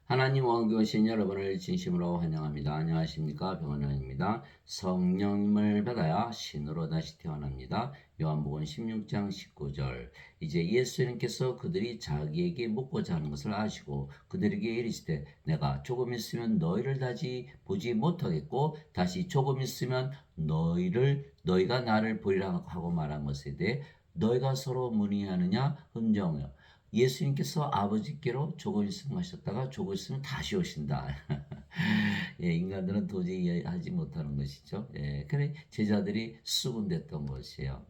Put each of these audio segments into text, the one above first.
하나님 원교 오신 여러분을 진심으로 환영합니다. 안녕하십니까? 병원원입니다. 성령님을 받아야 신으로 다시 태어납니다. 요한복음 16장 19절. 이제 예수님께서 그들이 자기에게 묻고자 하는 것을 아시고 그들에게 이르시되 내가 조금 있으면 너희를 다시 보지 못하겠고 다시 조금 있으면 너희가 나를 보리라 하고 말한 것에 대해 너희가 서로 문의하느냐 흠정하여 예수님께서 아버지께로 조금 있으면 가셨다가 조금 있으면 다시 오신다. 예, 인간들은 도저히 이해하지 못하는 것이죠. 예, 그래 제자들이 수군댔던 것이에요.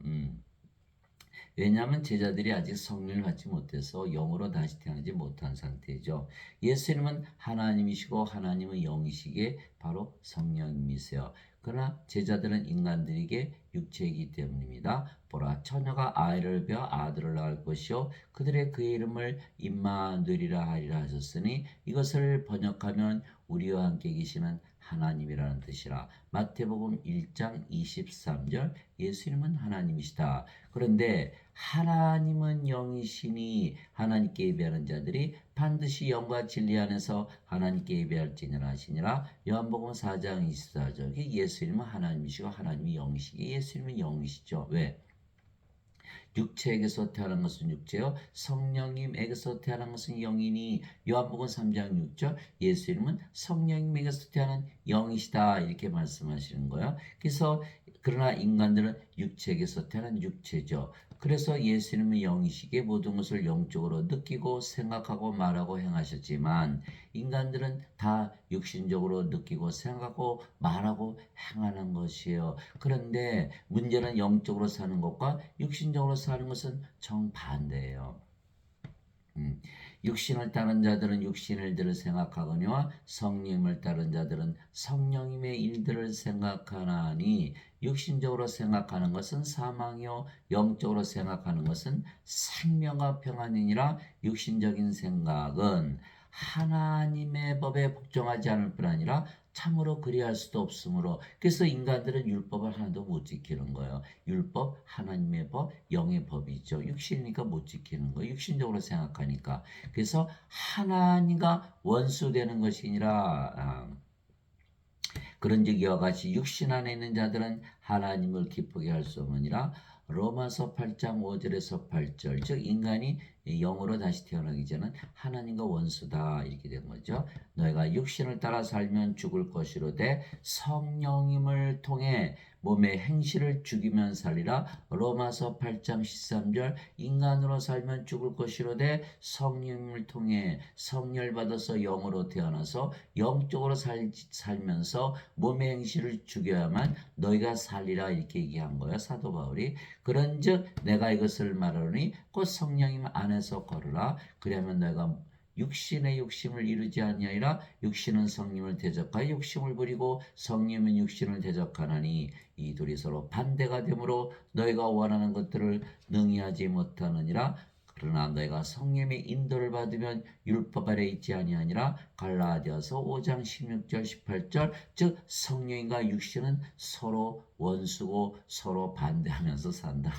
왜냐하면 제자들이 아직 성령을 받지 못해서 영으로 다시 태어나지 못한 상태죠. 예수님은 하나님이시고 하나님은 영이시기에 바로 성령님이세요. 그러나 제자들은 인간들에게 육체이기 때문입니다. 보라 처녀가 아이를 베어 아들을 낳을 것이요 그들의 그의 이름을 임마누엘이라 하리라 하셨으니 이것을 번역하면 우리와 함께 계시는 하나님이라는 뜻이라. 마태복음 1장 23절 예수님은 하나님이시다. 그런데 하나님은 영이시니 하나님께 예배하는 자들이 반드시 영과 진리 안에서 하나님께 예배할지니라 하시니라. 요한복음 4장 24절. 예수님은 하나님이시고 하나님이 영이시기 예수님은 영이시죠. 왜? 육체에게서 태어난 것은 육체요 성령님에게서 태어난 것은 영이니 요한복음 3장 6절 예수님은 성령님에게서 태어난 영이시다 이렇게 말씀하시는 거예요. 그래서 그러나 인간들은 육체에게서 태어난 육체죠. 그래서 예수님은 영이시기에 모든 것을 영적으로 느끼고 생각하고 말하고 행하셨지만 인간들은 다 육신적으로 느끼고 생각하고 말하고 행하는 것이에요. 그런데 문제는 영적으로 사는 것과 육신적으로 사는 것은 정반대예요. 육신을 따른 자들은 육신의 일들을 생각하거니와 성령을 따른 자들은 성령님의 일들을 생각하나니 육신적으로 생각하는 것은 사망이요 영적으로 생각하는 것은 생명과 평안이니라. 육신적인 생각은 하나님의 법에 복종하지 않을 뿐 아니라 참으로 그리할 수도 없으므로 그래서 인간들은 율법을 하나도 못 지키는 거예요. 율법, 하나님의 법, 영의 법이죠. 육신이니까 못 지키는 거예요. 육신적으로 생각하니까. 그래서 하나님과 원수되는 것이니라. 그런즉 이와 같이 육신 안에 있는 자들은 하나님을 기쁘게 할 수 없느니라. 로마서 8장 5절에서 8절 즉 인간이 영으로 다시 태어나기 전은 하나님과 원수다 이렇게 된 거죠. 너희가 육신을 따라 살면 죽을 것이로되 성령님을 통해 몸의 행실을 죽이면 살리라. 로마서 8장 13절 인간으로 살면 죽을 것이로되 성령님을 통해 성령을 받아서 영으로 태어나서 영적으로 살면서 몸의 행실을 죽여야만 너희가 살리라 이렇게 얘기한 거예요. 사도 바울이. 그런즉 내가 이것을 말하노니 곧 성령님 안에서 걸으라. 그러면 너희가 육신의 욕심을 이루지 아니하리라. 육신은 성령을 대적하여 욕심을 부리고 성령은 육신을 대적하나니 이 둘이 서로 반대가 되므로 너희가 원하는 것들을 능히 하지 못하느니라. 그러나 너희가 성령의 인도를 받으면 율법 아래 있지 아니하니라. 갈라디아서 5장 16절 18절 즉 성령과 육신은 서로 원수고 서로 반대하면서 산다.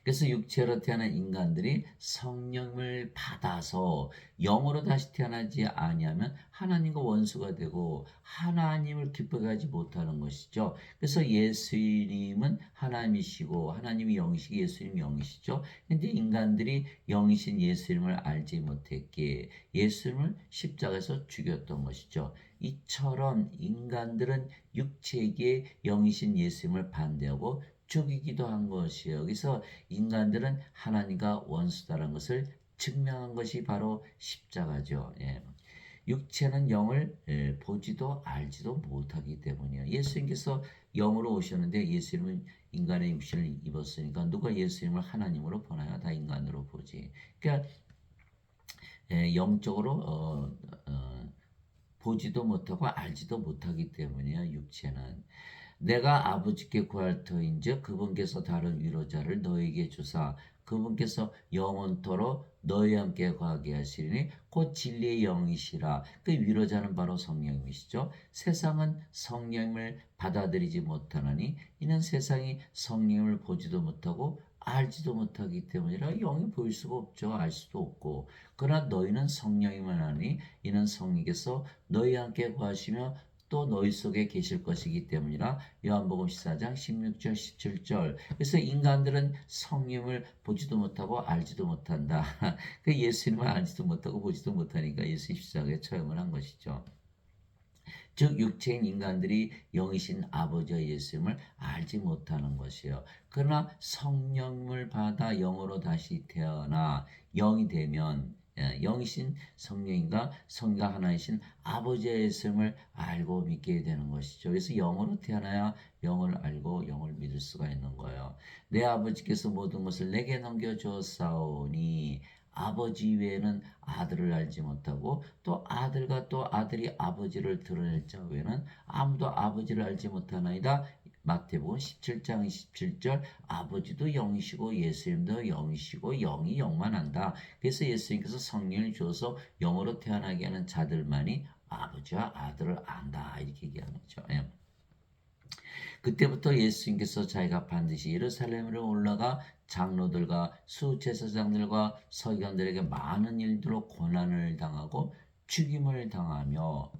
그래서 육체로 태어난 인간들이 성령을 받아서 영으로 다시 태어나지 아니하면 하나님과 원수가 되고 하나님을 기쁘게 하지 못하는 것이죠. 그래서 예수님은 하나님이시고 하나님이 영이시고 예수님이 영이시죠. 근데 인간들이 영이신 예수님을 알지 못했기에 예수님을 십자가에서 죽였던 것이죠. 이처럼 인간들은 육체에게 영이신 예수님을 반대하고 죽이기도 한 것이에요. 그래서 인간들은 하나님과 원수다라는 것을 증명한 것이 바로 십자가죠. 예. 육체는 영을 보지도 알지도 못하기 때문이에요. 예수님께서 영으로 오셨는데 예수님은 인간의 육신을 입었으니까 누가 예수님을 하나님으로 보나요? 다 인간으로 보지. 그러니까 영적으로 보지도 못하고 알지도 못하기 때문이에요. 육체는. 내가 아버지께 구할 터인즉 그분께서 다른 위로자를 너에게 주사 그분께서 영원토록 너희와 함께 거하게 하시리니 곧 진리의 영이시라. 그 위로자는 바로 성령이시죠. 세상은 성령을 받아들이지 못하나니 이는 세상이 성령을 보지도 못하고 알지도 못하기 때문이라 영이 보일 수가 없죠. 알 수도 없고. 그러나 너희는 성령이만 하니 이는 성령께서 너희와 함께 거하시며 또 너희 속에 계실 것이기 때문이라. 요한복음 14장 16절 17절. 그래서 인간들은 성령을 보지도 못하고 알지도 못한다. 그 예수님을 알지도 못하고 보지도 못하니까 예수 십자가에 처형을 한 것이죠. 즉 육체인 인간들이 영이신 아버지와 예수님을 알지 못하는 것이에요. 그러나 성령을 받아 영으로 다시 태어나 영이 되면 영이신 성령인가 성령 하나이신 아버지의 예수님을 알고 믿게 되는 것이죠. 그래서 영으로 태어나야 영을 알고 영을 믿을 수가 있는 거예요. 내 아버지께서 모든 것을 내게 넘겨주었사오니 아버지 외에는 아들을 알지 못하고 또 아들과 또 아들이 아버지를 드러낼 자 외에는 아무도 아버지를 알지 못하나이다. 마태복음 17장 27절. 아버지도 영이시고 예수님도 영이시고 영이 영만 한다. 그래서 예수님께서 성령을 주어서 영으로 태어나게 하는 자들만이 아버지와 아들을 안다. 이렇게 얘기하는 거죠. 예. 그때부터 예수님께서 자기가 반드시 예루살렘으로 올라가 장로들과 수제사장들과 서기관들에게 많은 일들로 고난을 당하고 죽임을 당하며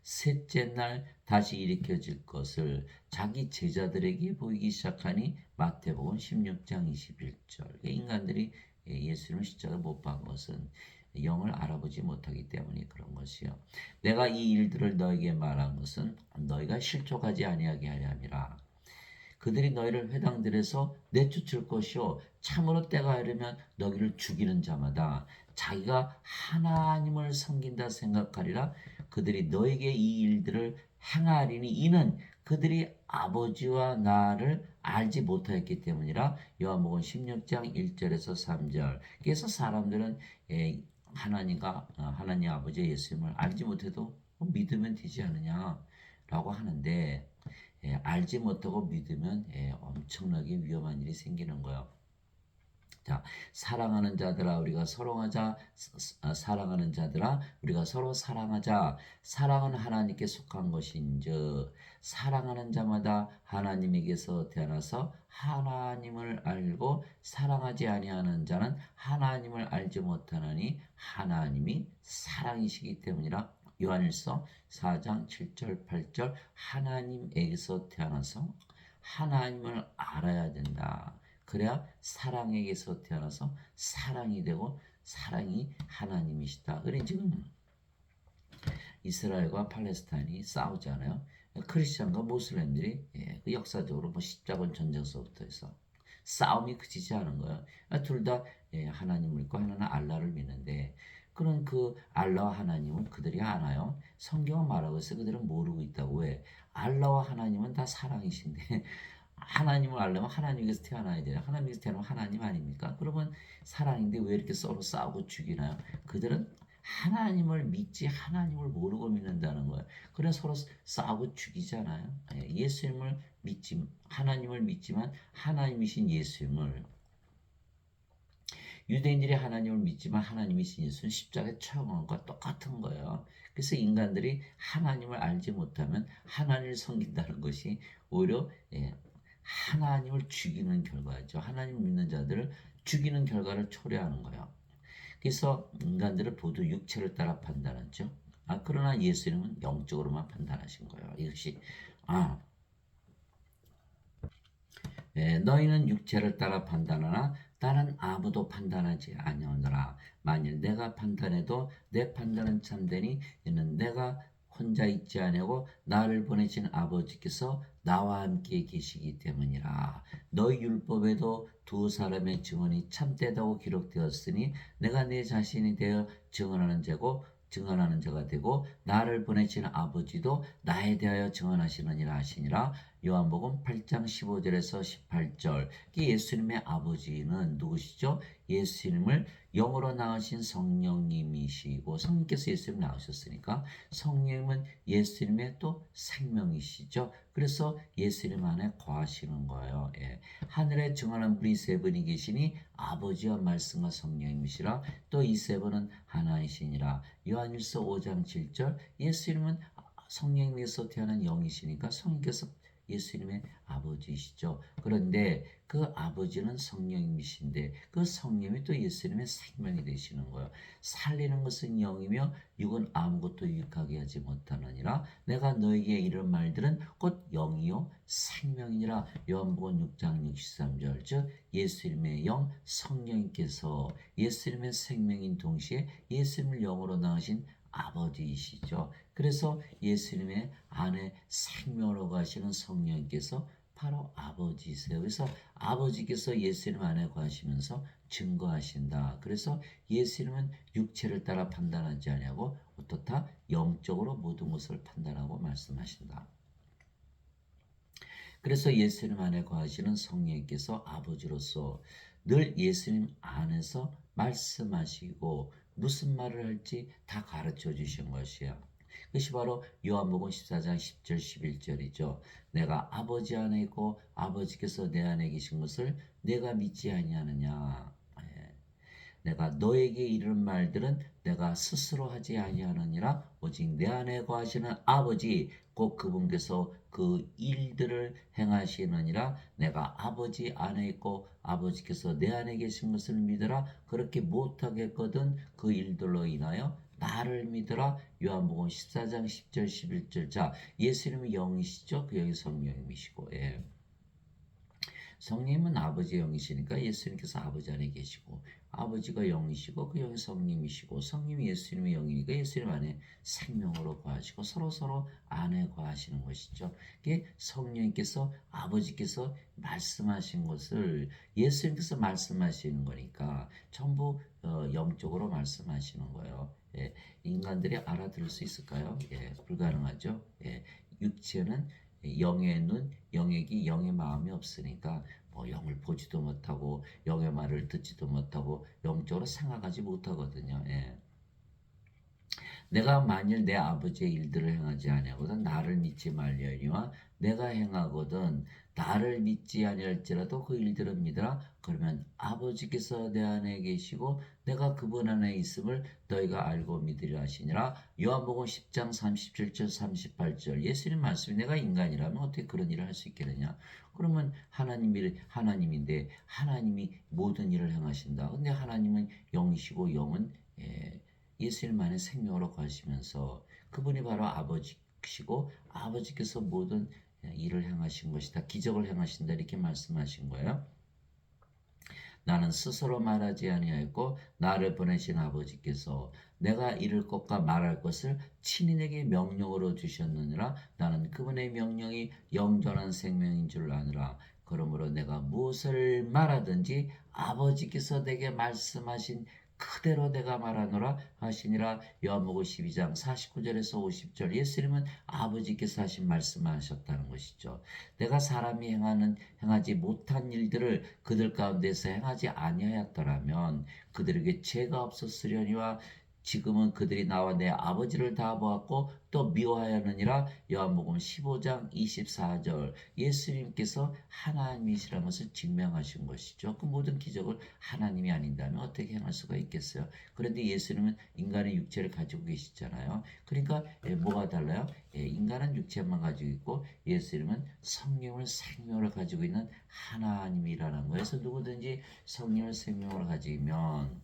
셋째 날 다시 일으켜질 것을 자기 제자들에게 보이기 시작하니 마태복음 16장 21절. 인간들이 예수님을 십자가에 못 박은 것은 영을 알아보지 못하기 때문에 그런 것이요. 내가 이 일들을 너에게 말한 것은 너희가 실족하지 아니하게 하려 함이라. 그들이 너희를 회당들에서 내쫓을 것이요 참으로 때가 이르면 너희를 죽이는 자마다 자기가 하나님을 섬긴다 생각하리라. 그들이 너에게 이 일들을 행하리니 이는 그들이 아버지와 나를 알지 못하였기 때문이라. 요한복음 16장 1절에서 3절. 그래서 사람들은 하나님 아버지 예수님을 알지 못해도 믿으면 되지 않느냐라고 하는데 알지 못하고 믿으면 엄청나게 위험한 일이 생기는 거예요. 자, 사랑하는 자들아 우리가 사랑하는 자들아 우리가 서로 사랑하자. 사랑은 하나님께 속한 것인즉 사랑하는 자마다 하나님에게서 태어나서 하나님을 알고 사랑하지 아니하는 자는 하나님을 알지 못하나니 하나님이 사랑이시기 때문이라. 요한일서 4장 7절 8절. 하나님에게서 태어나서 하나님을 알아야 된다. 그래야 사랑에게서 태어나서 사랑이 되고 사랑이 하나님이시다. 그래 지금 이스라엘과 팔레스타인이 싸우잖아요. 크리스천과 모슬렘들이 그 역사적으로 십자군 전쟁서부터 해서 싸움이 그치지 않은 거예요. 둘 다 하나님을 믿고 하나는 알라를 믿는데 그런 그 알라와 하나님은 그들이 아나요? 성경은 말하고 있어요. 그들은 모르고 있다고. 왜? 알라와 하나님은 다 사랑이신데 하나님을 알려면 하나님께서 태어나야 돼요. 하나님께서 태어나면 하나님 아닙니까? 그러면 사랑인데 왜 이렇게 서로 싸우고 죽이나요? 그들은 하나님을 믿지 하나님을 모르고 믿는다는 거예요. 그래서 서로 싸우고 죽이잖아요. 예수님을 믿지 하나님을 믿지만 하나님이신 예수님을 유대인들이 하나님을 믿지만 하나님이신 예수는 십자가에 처형한 것과 똑같은 거예요. 그래서 인간들이 하나님을 알지 못하면 하나님을 섬긴다는 것이 오히려 하나님을 죽이는 결과죠. 하나님 믿는 자들을 죽이는 결과를 초래하는 거예요. 그래서 인간들은 모두 육체를 따라 판단하죠. 그러나 예수님은 영적으로만 판단하신 거예요. 이것이 너희는 육체를 따라 판단하나 다른 아무도 판단하지 아니하노라. 만일 내가 판단해도 내 판단은 참되니 이는 내가 혼자 있지 아니하고 나를 보내신 아버지께서 나와 함께 계시기 때문이라. 너희 율법에도 두 사람의 증언이 참되다고 기록되었으니 내가 내 자신이 되어 증언하는 자가 되고 나를 보내신 아버지도 나에 대하여 증언하시느니라 하시니라. 요한복음 8장 15절에서 18절. 예수님의 아버지는 누구시죠? 예수님을 영으로 낳으신 성령님이시고 성령께서 예수님을 낳으셨으니까 성령님은 예수님의 또 생명이시죠. 그래서 예수님 안에 거하시는 거예요. 하늘에 증언한 분이 세 분이 계시니 아버지와 말씀과 성령님이시라. 또 이 세 분은 하나이시니라. 요한일서 5장 7절. 예수님은 성령님에서 태어난 영이시니까 성령께서 예수님의 아버지이시죠. 그런데 그 아버지는 성령님이신데 그 성령이 또 예수님의 생명이 되시는 거예요. 살리는 것은 영이며 육은 아무것도 유익하게 하지 못하느니라. 내가 너에게 이런 말들은 곧 영이요 생명이니라. 요한복음 6장 63절. 즉 예수님의 영 성령님께서 예수님의 생명인 동시에 예수님을 영으로 낳으신 아버지이시죠. 그래서 예수님의 안에 생명으로 가시는 성령님께서 바로 아버지이세요. 그래서 아버지께서 예수님 안에 거하시면서 증거하신다. 그래서 예수님은 육체를 따라 판단하지 아니하고 어떻다? 영적으로 모든 것을 판단하고 말씀하신다. 그래서 예수님 안에 거하시는 성령님께서 아버지로서 늘 예수님 안에서 말씀하시고 무슨 말을 할지 다 가르쳐 주신 것이야. 그것이 바로 요한복음 14장 10절 11절이죠. 내가 아버지 안에 있고 아버지께서 내 안에 계신 것을 내가 믿지 아니하느냐. 내가 너에게 이르는 말들은 내가 스스로 하지 아니하느니라. 오직 내 안에 거하시는 아버지 곧 그분께서 그 일들을 행하시느니라. 내가 아버지 안에 있고 아버지께서 내 안에 계신 것을 믿으라. 그렇게 못하겠거든 그 일들로 인하여 나를 믿으라. 요한복음 14장 10절 11절. 자, 예수님은 영이시죠. 그 영이 성령님이시고, 예. 성령님은 아버지의 영이시니까 예수님께서 아버지 안에 계시고, 아버지가 영이시고 그 영이 성령님이시고, 성령이 예수님의 영이니까 예수님 안에 생명으로 거하시고 서로 안에 거하시는 것이죠. 이게 성령님께서 아버지께서 말씀하신 것을 예수님께서 말씀하시는 거니까 전부 영적으로 말씀하시는 거예요. 예, 인간들이 알아들을 수 있을까요? 예, 불가능하죠. 예, 육체는 영의 눈, 영의 귀, 영의 마음이 없으니까 뭐 영을 보지도 못하고 영의 말을 듣지도 못하고 영적으로 생각하지 못하거든요. 예. 내가 만일 내 아버지의 일들을 행하지 아니하거든 나를 믿지 말려니와 내가 행하거든 나를 믿지 아니할지라도 그 일들은 믿으라. 그러면 아버지께서 내 안에 계시고 내가 그분 안에 있음을 너희가 알고 믿으리라 하시니라. 요한복음 10장 37절 38절. 예수님 말씀이 내가 인간이라면 어떻게 그런 일을 할 수 있겠느냐. 그러면 하나님인데 하나님이 모든 일을 행하신다. 근데 하나님은 영이시고 영은 예수님 안에 생명으로 거하시면서 그분이 바로 아버지시고 아버지께서 모든 일을 행하신 것이다. 기적을 행하신다. 이렇게 말씀하신 거예요. 나는 스스로 말하지 아니하였고 나를 보내신 아버지께서 내가 이룰 것과 말할 것을 친히 내게 명령으로 주셨느니라. 나는 그분의 명령이 영전한 생명인 줄 아느라. 그러므로 내가 무엇을 말하든지 아버지께서 내게 말씀하신 그대로 내가 말하노라 하시니라. 요한복음 12장 49절에서 50절. 예수님은 아버지께서 하신 말씀하셨다는 것이죠. 내가 사람이 행하지 못한 일들을 그들 가운데서 행하지 아니하였더라면 그들에게 죄가 없었으려니와 지금은 그들이 나와 내 아버지를 다 보았고 또 미워하였느니라. 요한복음 15장 24절. 예수님께서 하나님이시라는 것을 증명하신 것이죠. 그 모든 기적을 하나님이 아닌다면 어떻게 행할 수가 있겠어요? 그런데 예수님은 인간의 육체를 가지고 계시잖아요. 그러니까 뭐가 달라요? 인간은 육체만 가지고 있고 예수님은 성령을 생명을 가지고 있는 하나님이라는 거예요. 그래서 누구든지 성령을 생명으로 가지면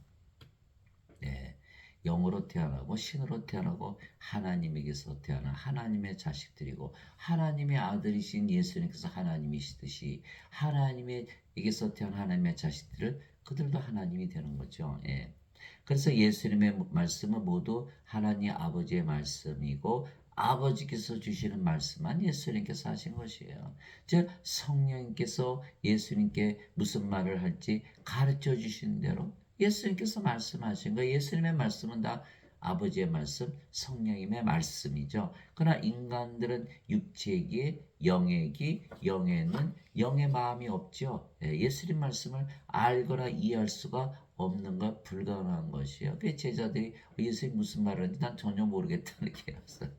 영으로 태어나고 신으로 태어나고 하나님에게서 태어난 하나님의 자식들이고 하나님의 아들이신 예수님께서 하나님이시듯이 하나님에게서 태어난 하나님의 자식들을 그들도 하나님이 되는 거죠. 예. 그래서 예수님의 말씀은 모두 하나님 아버지의 말씀이고 아버지께서 주시는 말씀만 예수님께서 하신 것이에요. 즉 성령님께서 예수님께 무슨 말을 할지 가르쳐 주신 대로 예수님께서 말씀하신 거예요. 예수님의 말씀은 다 아버지의 말씀, 성령님의 말씀이죠. 그러나 인간들은 육체의 귀, 영의 귀, 영의 눈, 영의 마음이 없죠. 예수님 말씀을 알거나 이해할 수가 없는 것, 불가능한 것이에요. 그 제자들이 예수님 무슨 말을 하는지 난 전혀 모르겠다 이렇게 했어요.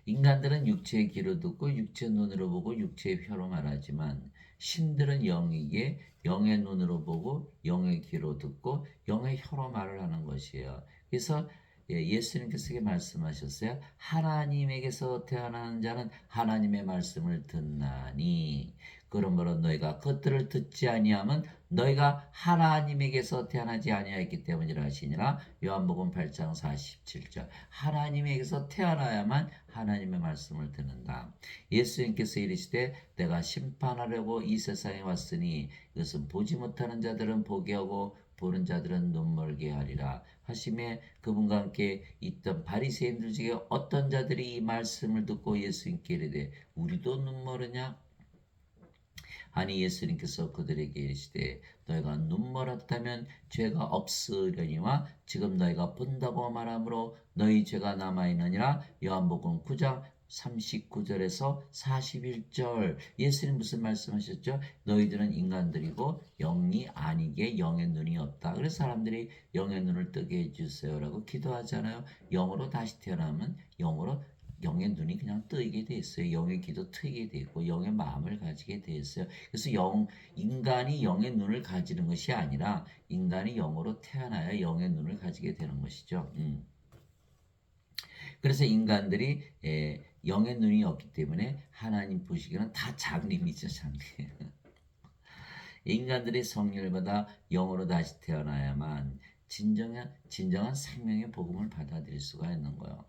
인간들은 육체의 귀로 듣고 육체의 눈으로 보고 육체의 혀로 말하지만 신들은 영이기에 영의 눈으로 보고 영의 귀로 듣고 영의 혀로 말을 하는 것이에요. 그래서 예수님께서 이렇게 말씀하셨어요. 하나님에게서 태어나는 자는 하나님의 말씀을 듣나니 그러므로 너희가 그것들을 듣지 아니하면 너희가 하나님에게서 태어나지 아니하였기 때문이라 하시니라. 요한복음 8장 47절. 하나님에게서 태어나야만 하나님의 말씀을 듣는다. 예수님께서 이르시되 내가 심판하려고 이 세상에 왔으니 이것은 보지 못하는 자들은 보게 하고 보는 자들은 눈멀게 하리라 하심에 그분과 함께 있던 바리새인들 중에 어떤 자들이 이 말씀을 듣고 예수님께 이르되 우리도 눈멀으냐 아니 예수님께서 그들에게 이르시되 너희가 눈멀었다면 죄가 없으려니와 지금 너희가 본다고 말하므로 너희 죄가 남아있느니라. 요한복음 9장 39절에서 41절. 예수님 무슨 말씀하셨죠? 너희들은 인간들이고 영이 아니게 영의 눈이 없다. 그래서 사람들이 영의 눈을 뜨게 해주세요라고 기도하잖아요. 영으로 다시 태어나면 영의 눈이 그냥 뜨이게 돼 있어요. 영의 귀도 트이게 돼 있고 영의 마음을 가지게 돼 있어요. 그래서 인간이 영의 눈을 가지는 것이 아니라 인간이 영으로 태어나야 영의 눈을 가지게 되는 것이죠. 그래서 인간들이 영의 눈이 없기 때문에 하나님 보시기에는 다 장님이죠, 장님. 인간들이 성령을 받아 영으로 다시 태어나야만 진정한 생명의 복음을 받아들일 수가 있는 거예요.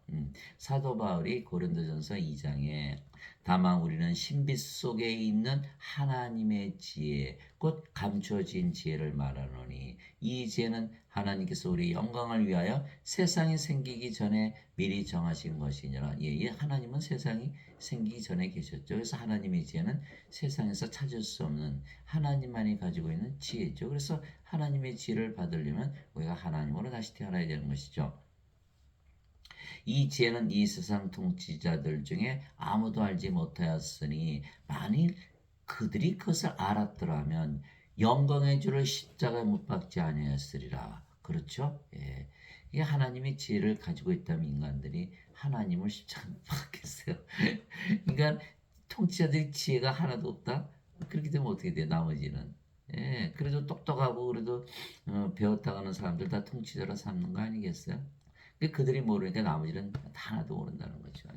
사도 바울이 고린도전서 2장에 다만 우리는 신비 속에 있는 하나님의 지혜 곧 감추어진 지혜를 말하노니 이 지혜는 하나님께서 우리 영광을 위하여 세상이 생기기 전에 미리 정하신 것이니라. 하나님은 세상이 생기기 전에 계셨죠. 그래서 하나님의 지혜는 세상에서 찾을 수 없는 하나님만이 가지고 있는 지혜죠. 그래서 하나님의 지혜를 받으려면 우리가 하나님으로 다시 태어나야 되는 것이죠. 이 지혜는 이 세상 통치자들 중에 아무도 알지 못하였으니 만일 그들이 그것을 알았더라면 영광의 주를 십자가에 못 박지 아니하였으리라. 그렇죠? 이게 하나님의 지혜를 가지고 있다면 인간들이 하나님을 십자가에 못 박겠어요. 그러니까 통치자들이 지혜가 하나도 없다? 그렇게 되면 어떻게 돼? 나머지는. 그래도 똑똑하고 그래도 배웠다가는 사람들 다 통치자로 삼는 거 아니겠어요? 그들이 모르니까 나머지는 하나도 모른다는 거죠.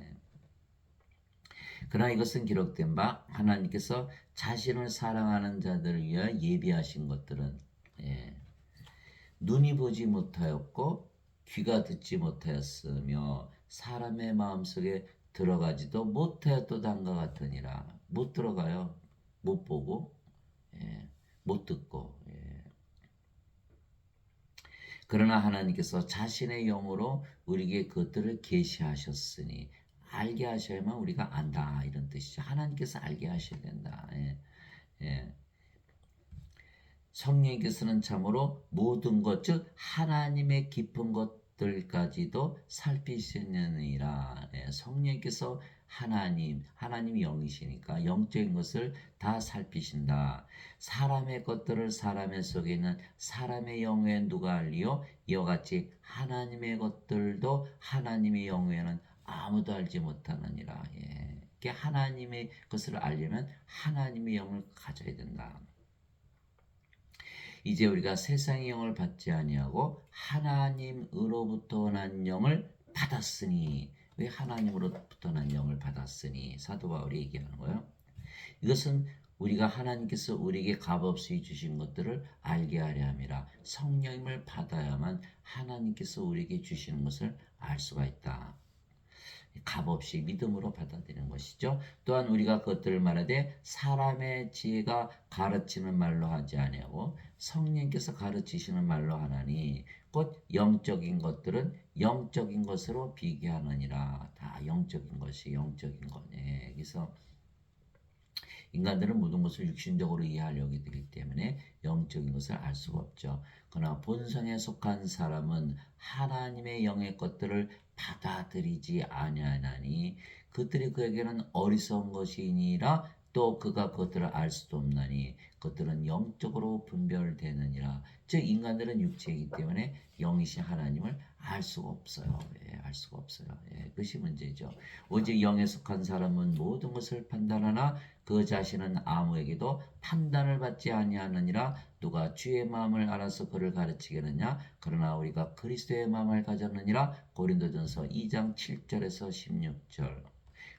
그러나 이것은 기록된 바 하나님께서 자신을 사랑하는 자들을 위하여 예비하신 것들은 눈이 보지 못하였고 귀가 듣지 못하였으며 사람의 마음속에 들어가지도 못하였도단과 같으니라. 못 들어가요. 못 보고 못 듣고 그러나 하나님께서 자신의 영으로 우리에게 그것들을 계시하셨으니 알게 하셔야만 우리가 안다 이런 뜻이죠. 하나님께서 알게 하셔야 된다. 성령께서는 참으로 모든 것, 즉 하나님의 깊은 것들까지도 살피시느니라. 성령께서 하나님이 영이시니까 영적인 것을 다 살피신다. 사람의 것들을 사람의 속에 있는 사람의 영에 누가 알리요? 이와 같이 하나님의 것들도 하나님의 영에는 아무도 알지 못하느니라. 하나님의 것을 알려면 하나님의 영을 가져야 된다. 이제 우리가 세상의 영을 받지 아니하고 하나님으로부터 난 영을 받았으니 왜 하나님으로부터 난 영을 받았으니 사도 바울이 얘기하는 거예요. 이것은 우리가 하나님께서 우리에게 값없이 주신 것들을 알게 하려 함이라. 성령님을 받아야만 하나님께서 우리에게 주시는 것을 알 수가 있다. 값없이 믿음으로 받아들이는 것이죠. 또한 우리가 그것들을 말하되 사람의 지혜가 가르치는 말로 하지 아니하고 성령께서 가르치시는 말로 하나니 곧 영적인 것들은 영적인 것으로 비교하느니라. 다 영적인 것이 영적인 거네. 그래서 인간들은 모든 것을 육신적으로 이해하려고 하기 때문에 영적인 것을 알 수가 없죠. 그러나 본성에 속한 사람은 하나님의 영의 것들을 받아들이지 아니하나니 그들이 그에게는 어리석은 것이니라 또 그가 그것들을 알 수도 없나니 그것들은 영적으로 분별되느니라. 즉 인간들은 육체이기 때문에 영이신 하나님을 알 수가 없어요. 예, 알 수가 없어요. 예, 그것이 문제죠. 오직 영에 속한 사람은 모든 것을 판단하나 그 자신은 아무에게도 판단을 받지 아니하느니라. 누가 주의 마음을 알아서 그를 가르치겠느냐? 그러나 우리가 그리스도의 마음을 가졌느니라. 고린도전서 2장 7절에서 16절.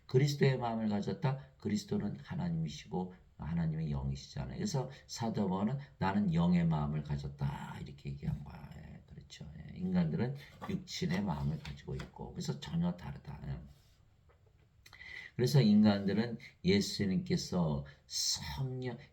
그리스도의 마음을 가졌다. 그리스도는 하나님이시고 하나님의 영이시잖아요. 그래서 사도 바울은 나는 영의 마음을 가졌다 이렇게 얘기한 거야. 예, 그렇죠. 예, 인간들은 육신의 마음을 가지고 있고 그래서 전혀 다르다. 예. 그래서 인간들은 예수님께서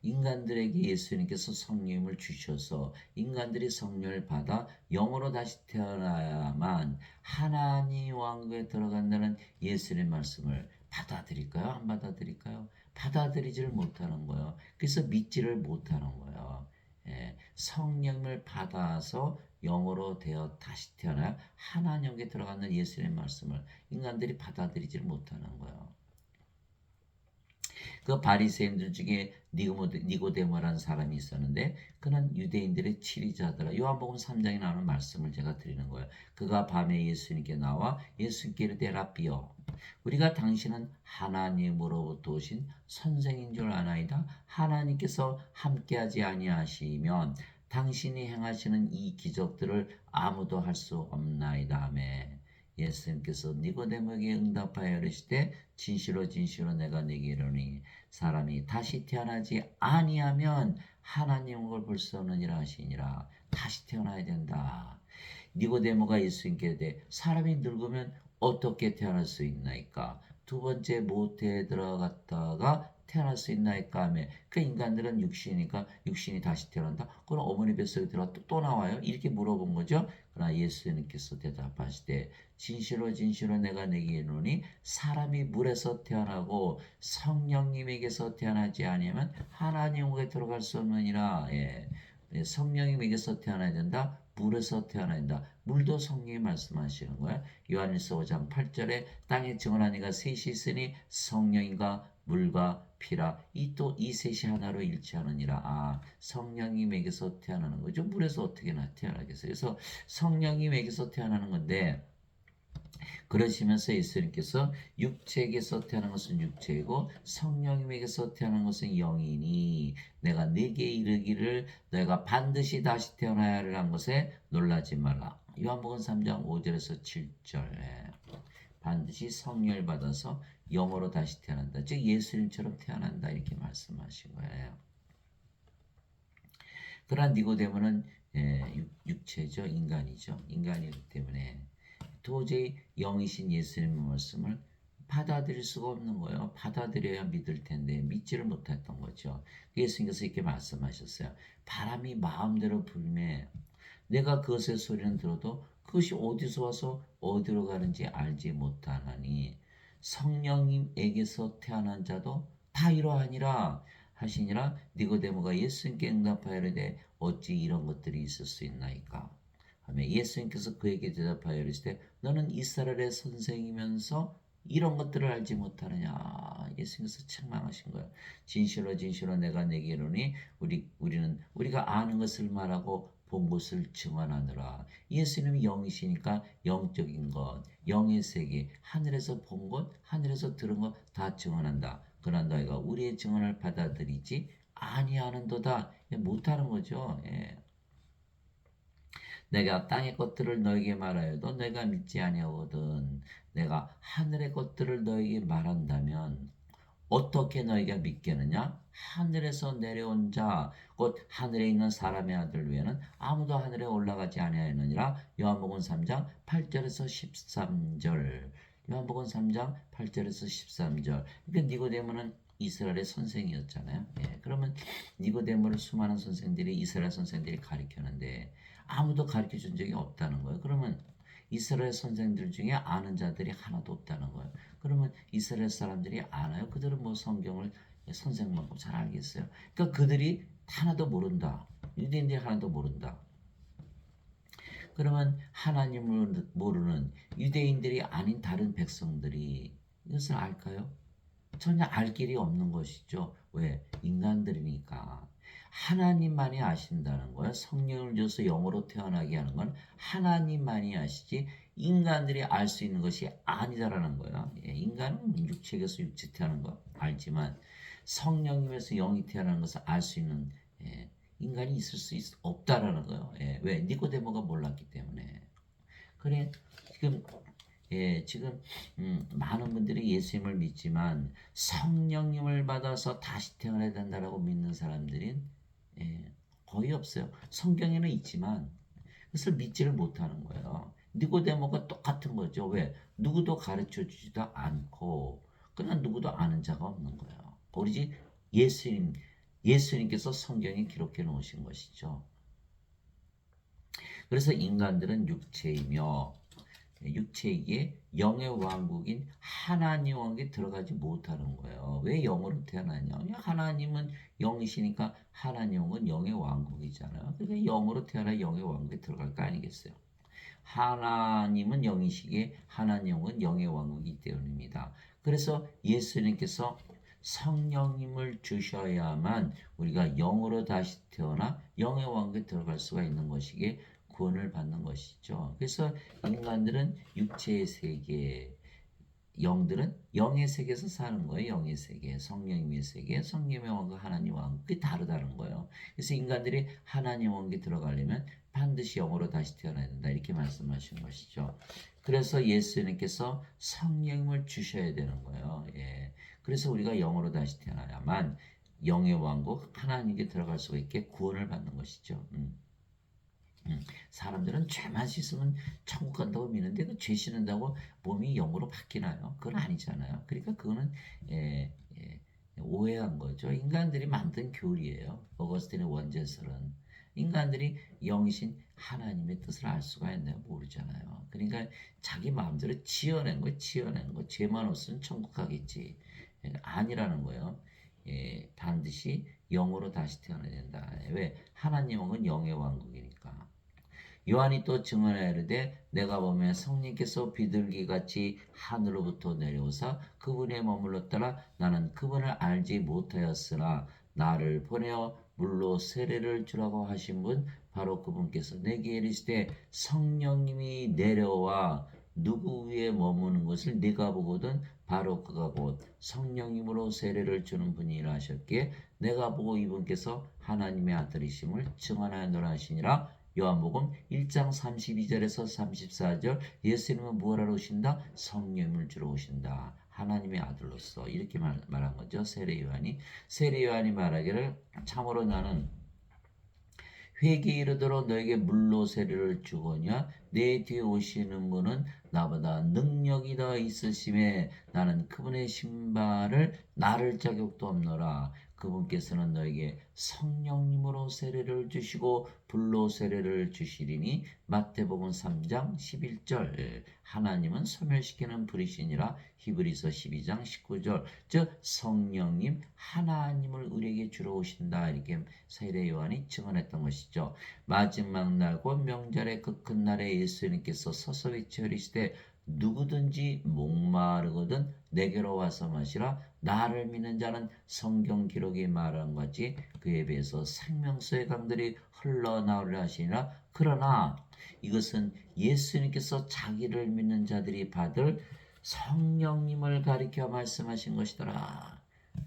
인간들에게 예수님께서 성령을 주셔서 인간들이 성령을 받아 영으로 다시 태어나야만 하나님 왕국에 들어간다는 예수님의 말씀을 받아들일까요? 안 받아들일까요? 받아들이지를 못하는 거예요. 그래서 믿지를 못하는 거예요. 예, 성령을 받아서 영으로 되어 다시 태어나 하나님께 들어가는 예수님의 말씀을 인간들이 받아들이지를 못하는 거예요. 그 바리새인들 중에 니고데모라는 사람이 있었는데 그는 유대인들의 치리자더라. 요한복음 3장에 나오는 말씀을 제가 드리는 거예요. 그가 밤에 예수님께 나와 예수님께 이르되 라삐여 우리가 당신은 하나님으로부터 오신 선생인 줄 아나이다. 하나님께서 함께하지 아니하시면 당신이 행하시는 이 기적들을 아무도 할 수 없나이다 하며 예수님께서 니고데모에게 응답하여 이르시되 진실로 진실로 내가 네게 이르노니 사람이 다시 태어나지 아니하면 하나님을 볼 수 없느니라 하시니라. 다시 태어나야 된다. 니고데모가 예수님께 이르되 사람이 늙으면 어떻게 태어날 수 있나이까? 두 번째 모태에 들어갔다가 태어날 수 있나이까 하며 그 인간들은 육신이니까 육신이 다시 태어난다. 그럼 어머니 뱃속에 들어가 또 나와요? 이렇게 물어본 거죠. 그러나 예수님께서 대답하시되 진실로 진실로 내가 네게 이르노니 사람이 물에서 태어나고 성령님에게서 태어나지 아니하면 하나님에게 들어갈 수 없느니라. 예. 성령님에게서 태어나야 된다. 물에서 태어나야 된다. 물도 성령이 말씀하시는 거야. 요한일서 5장 8절에 땅에 증언한 이가 셋이 있으니 성령인가 물과 피라. 이 셋이 하나로 일치하느니라. 아, 성령님에게서 태어나는 거죠. 물에서 어떻게 태어나겠어요. 그래서 성령님에게서 태어나는 건데 그러시면서 예수님께서 육체에게서 태어난 것은 육체이고 성령님에게서 태어난 것은 영이니 내가 네게 이르기를 내가 반드시 다시 태어나야 하리라는 것에 놀라지 말라. 요한복음 3장 5절에서 7절 반드시 성령을 받아서 영으로 다시 태어난다. 즉 예수님처럼 태어난다 이렇게 말씀하신 거예요. 그러나 니고데모는 육체죠. 인간이죠. 인간이기 때문에 도저히 영이신 예수님의 말씀을 받아들일 수가 없는 거예요. 받아들여야 믿을 텐데 믿지를 못했던 거죠. 예수님께서 이렇게 말씀하셨어요. 바람이 마음대로 불매 내가 그것의 소리는 들어도 그것이 어디서 와서 어디로 가는지 알지 못하나니 성령님에게서 태어난 자도 다 이러하니라 하시니라. 니고데모가 예수님께 응답하여 이르되 어찌 이런 것들이 있을 수 있나이까 하며 예수님께서 그에게 대답하여 이르시되 너는 이스라엘의 선생이면서 이런 것들을 알지 못하느냐. 예수님께서 책망하신 거예요. 진실로 진실로 내가 내게 이르노니 우리가 아는 것을 말하고 본 것을 증언하느라. 예수님이 영이시니까 영적인 것, 영의 세계, 하늘에서 본 것, 하늘에서 들은 것 다 증언한다. 그러나 너희가 우리의 증언을 받아들이지 아니하는도다. 못하는 거죠. 예. 내가 땅의 것들을 너에게 말하여도 너희가 믿지 아니하거든. 내가 하늘의 것들을 너에게 말한다면 어떻게 너희가 믿겠느냐? 하늘에서 내려온 자, 곧 하늘에 있는 사람의 아들 외에는 아무도 하늘에 올라가지 아니하였느니라. 요한복음 3장 8절에서 13절. 요한복음 3장 8절에서 13절. 그러니까 니고데모는 이스라엘의 선생이었잖아요. 예, 그러면 니고데모를 수많은 선생들이 이스라엘 선생들이 가르쳤는데 아무도 가르쳐 준 적이 없다는 거예요. 그러면 이스라엘 선생들 중에 아는 자들이 하나도 없다는 거예요. 그러면 이스라엘 사람들이 아나요? 그들은 뭐 성경을 선생만큼 잘 알겠어요. 그러니까 그들이 하나도 모른다. 유대인들이 하나도 모른다. 그러면 하나님을 모르는 유대인들이 아닌 다른 백성들이 이것을 알까요? 전혀 알 길이 없는 것이죠. 왜? 인간들이니까. 하나님만이 아신다는 거예요. 성령을 줘서 영으로 태어나게 하는 건 하나님만이 아시지 인간들이 알 수 있는 것이 아니다라는 거예요. 예, 인간은 육체에서 육체 태어나는 거 알지만 성령님에서 영이 태어나는 것을 알 수 있는 예, 인간이 있을 수 없다라는 거예요. 예, 왜? 니고데모가 몰랐기 때문에. 그래 지금 많은 분들이 예수님을 믿지만 성령님을 받아서 다시 태어나야 된다라고 믿는 사람들이 예, 거의 없어요. 성경에는 있지만 그것을 믿지를 못하는 거예요. 니고데모가 똑같은 거죠. 왜? 누구도 가르쳐 주지도 않고 그냥 누구도 아는 자가 없는 거예요. 오로지 예수님께서 성경에 기록해 놓으신 것이죠. 그래서 인간들은 육체이기에 영의 왕국인 하나님 왕국에 들어가지 못하는 거예요. 왜 영으로 태어나냐? 하나님은 영이시니까 하나님은 영의 왕국이잖아요. 그러니까 영으로 태어나 영의 왕국에 들어갈 거 아니겠어요? 하나님은 영이시기에 하나님은 영의 왕국이기 때문입니다. 그래서 예수님께서 성령님을 주셔야만 우리가 영으로 다시 태어나 영의 왕국에 들어갈 수가 있는 것이기에 구원을 받는 것이죠. 그래서 인간들은 육체의 세계, 영들은 영의 세계에서 사는 거예요. 영의 세계, 성령님의 세계, 성령의 왕국, 하나님 왕국, 그게 다르다는 거예요. 그래서 인간들이 하나님 왕국에 들어가려면 반드시 영으로 다시 태어나야 된다. 이렇게 말씀하신 것이죠. 그래서 예수님께서 성령을 주셔야 되는 거예요. 예. 그래서 우리가 영으로 다시 태어나야만 영의 왕국, 하나님께 들어갈 수가 있게 구원을 받는 것이죠. 사람들은 죄만 씻으면 천국 간다고 믿는데 그 죄 씻는다고 몸이 영으로 바뀌나요? 그건 아니잖아요. 그러니까 그거는 예, 예, 오해한 거죠. 인간들이 만든 교리예요. 어거스틴의 원죄설은 인간들이 영이신 하나님의 뜻을 알 수가 있나요? 모르잖아요. 그러니까 자기 마음대로 지어낸 거. 죄만 없으면 천국 가겠지. 아니라는 거예요. 반드시 영으로 다시 태어나야 된다. 왜? 하나님 왕은 영의 왕국이니까. 요한이 또 증언하여 이르되 내가 보면 성령께서 비둘기같이 하늘로부터 내려오사 그분의 머물렀더라. 나는 그분을 알지 못하였으나 나를 보내어 물로 세례를 주라고 하신 분 바로 그분께서 내게 이르시되 성령님이 내려와 누구 위에 머무는 것을 네가 보거든 바로 그가 곧 성령님으로 세례를 주는 분이라 하셨기에 내가 보고 이분께서 하나님의 아들이심을 증언하였노라 하시니라. 요한복음 1장 32절에서 34절 예수님은 무엇하러 오신다? 성령을 주러 오신다. 하나님의 아들로서 이렇게 말한 거죠. 세례 요한이 말하기를 참으로 나는 회개에 이르도록 너에게 물로 세례를 주거냐 내 뒤에 오시는 분은 나보다 능력이 더 있으심에 나는 그분의 신발을 나를 자격도 없노라. 그분께서는 너에게 성령님으로 세례를 주시고 불로 세례를 주시리니 마태복음 3장 11절 하나님은 소멸시키는 불이시니라. 히브리서 12장 19절 즉 성령님 하나님을 우리에게 주러 오신다. 이렇게 세례 요한이 증언했던 것이죠. 마지막 날 곧 명절의 그 큰 날에 예수님께서 서서 외쳐 이르시되 누구든지 목마르거든 내게로 와서 마시라. 나를 믿는 자는 성경 기록이 말한 같이 그에 비해서 생명수의 강들이 흘러나오리라 하시니라. 그러나 이것은 예수님께서 자기를 믿는 자들이 받을 성령님을 가리켜 말씀하신 것이더라.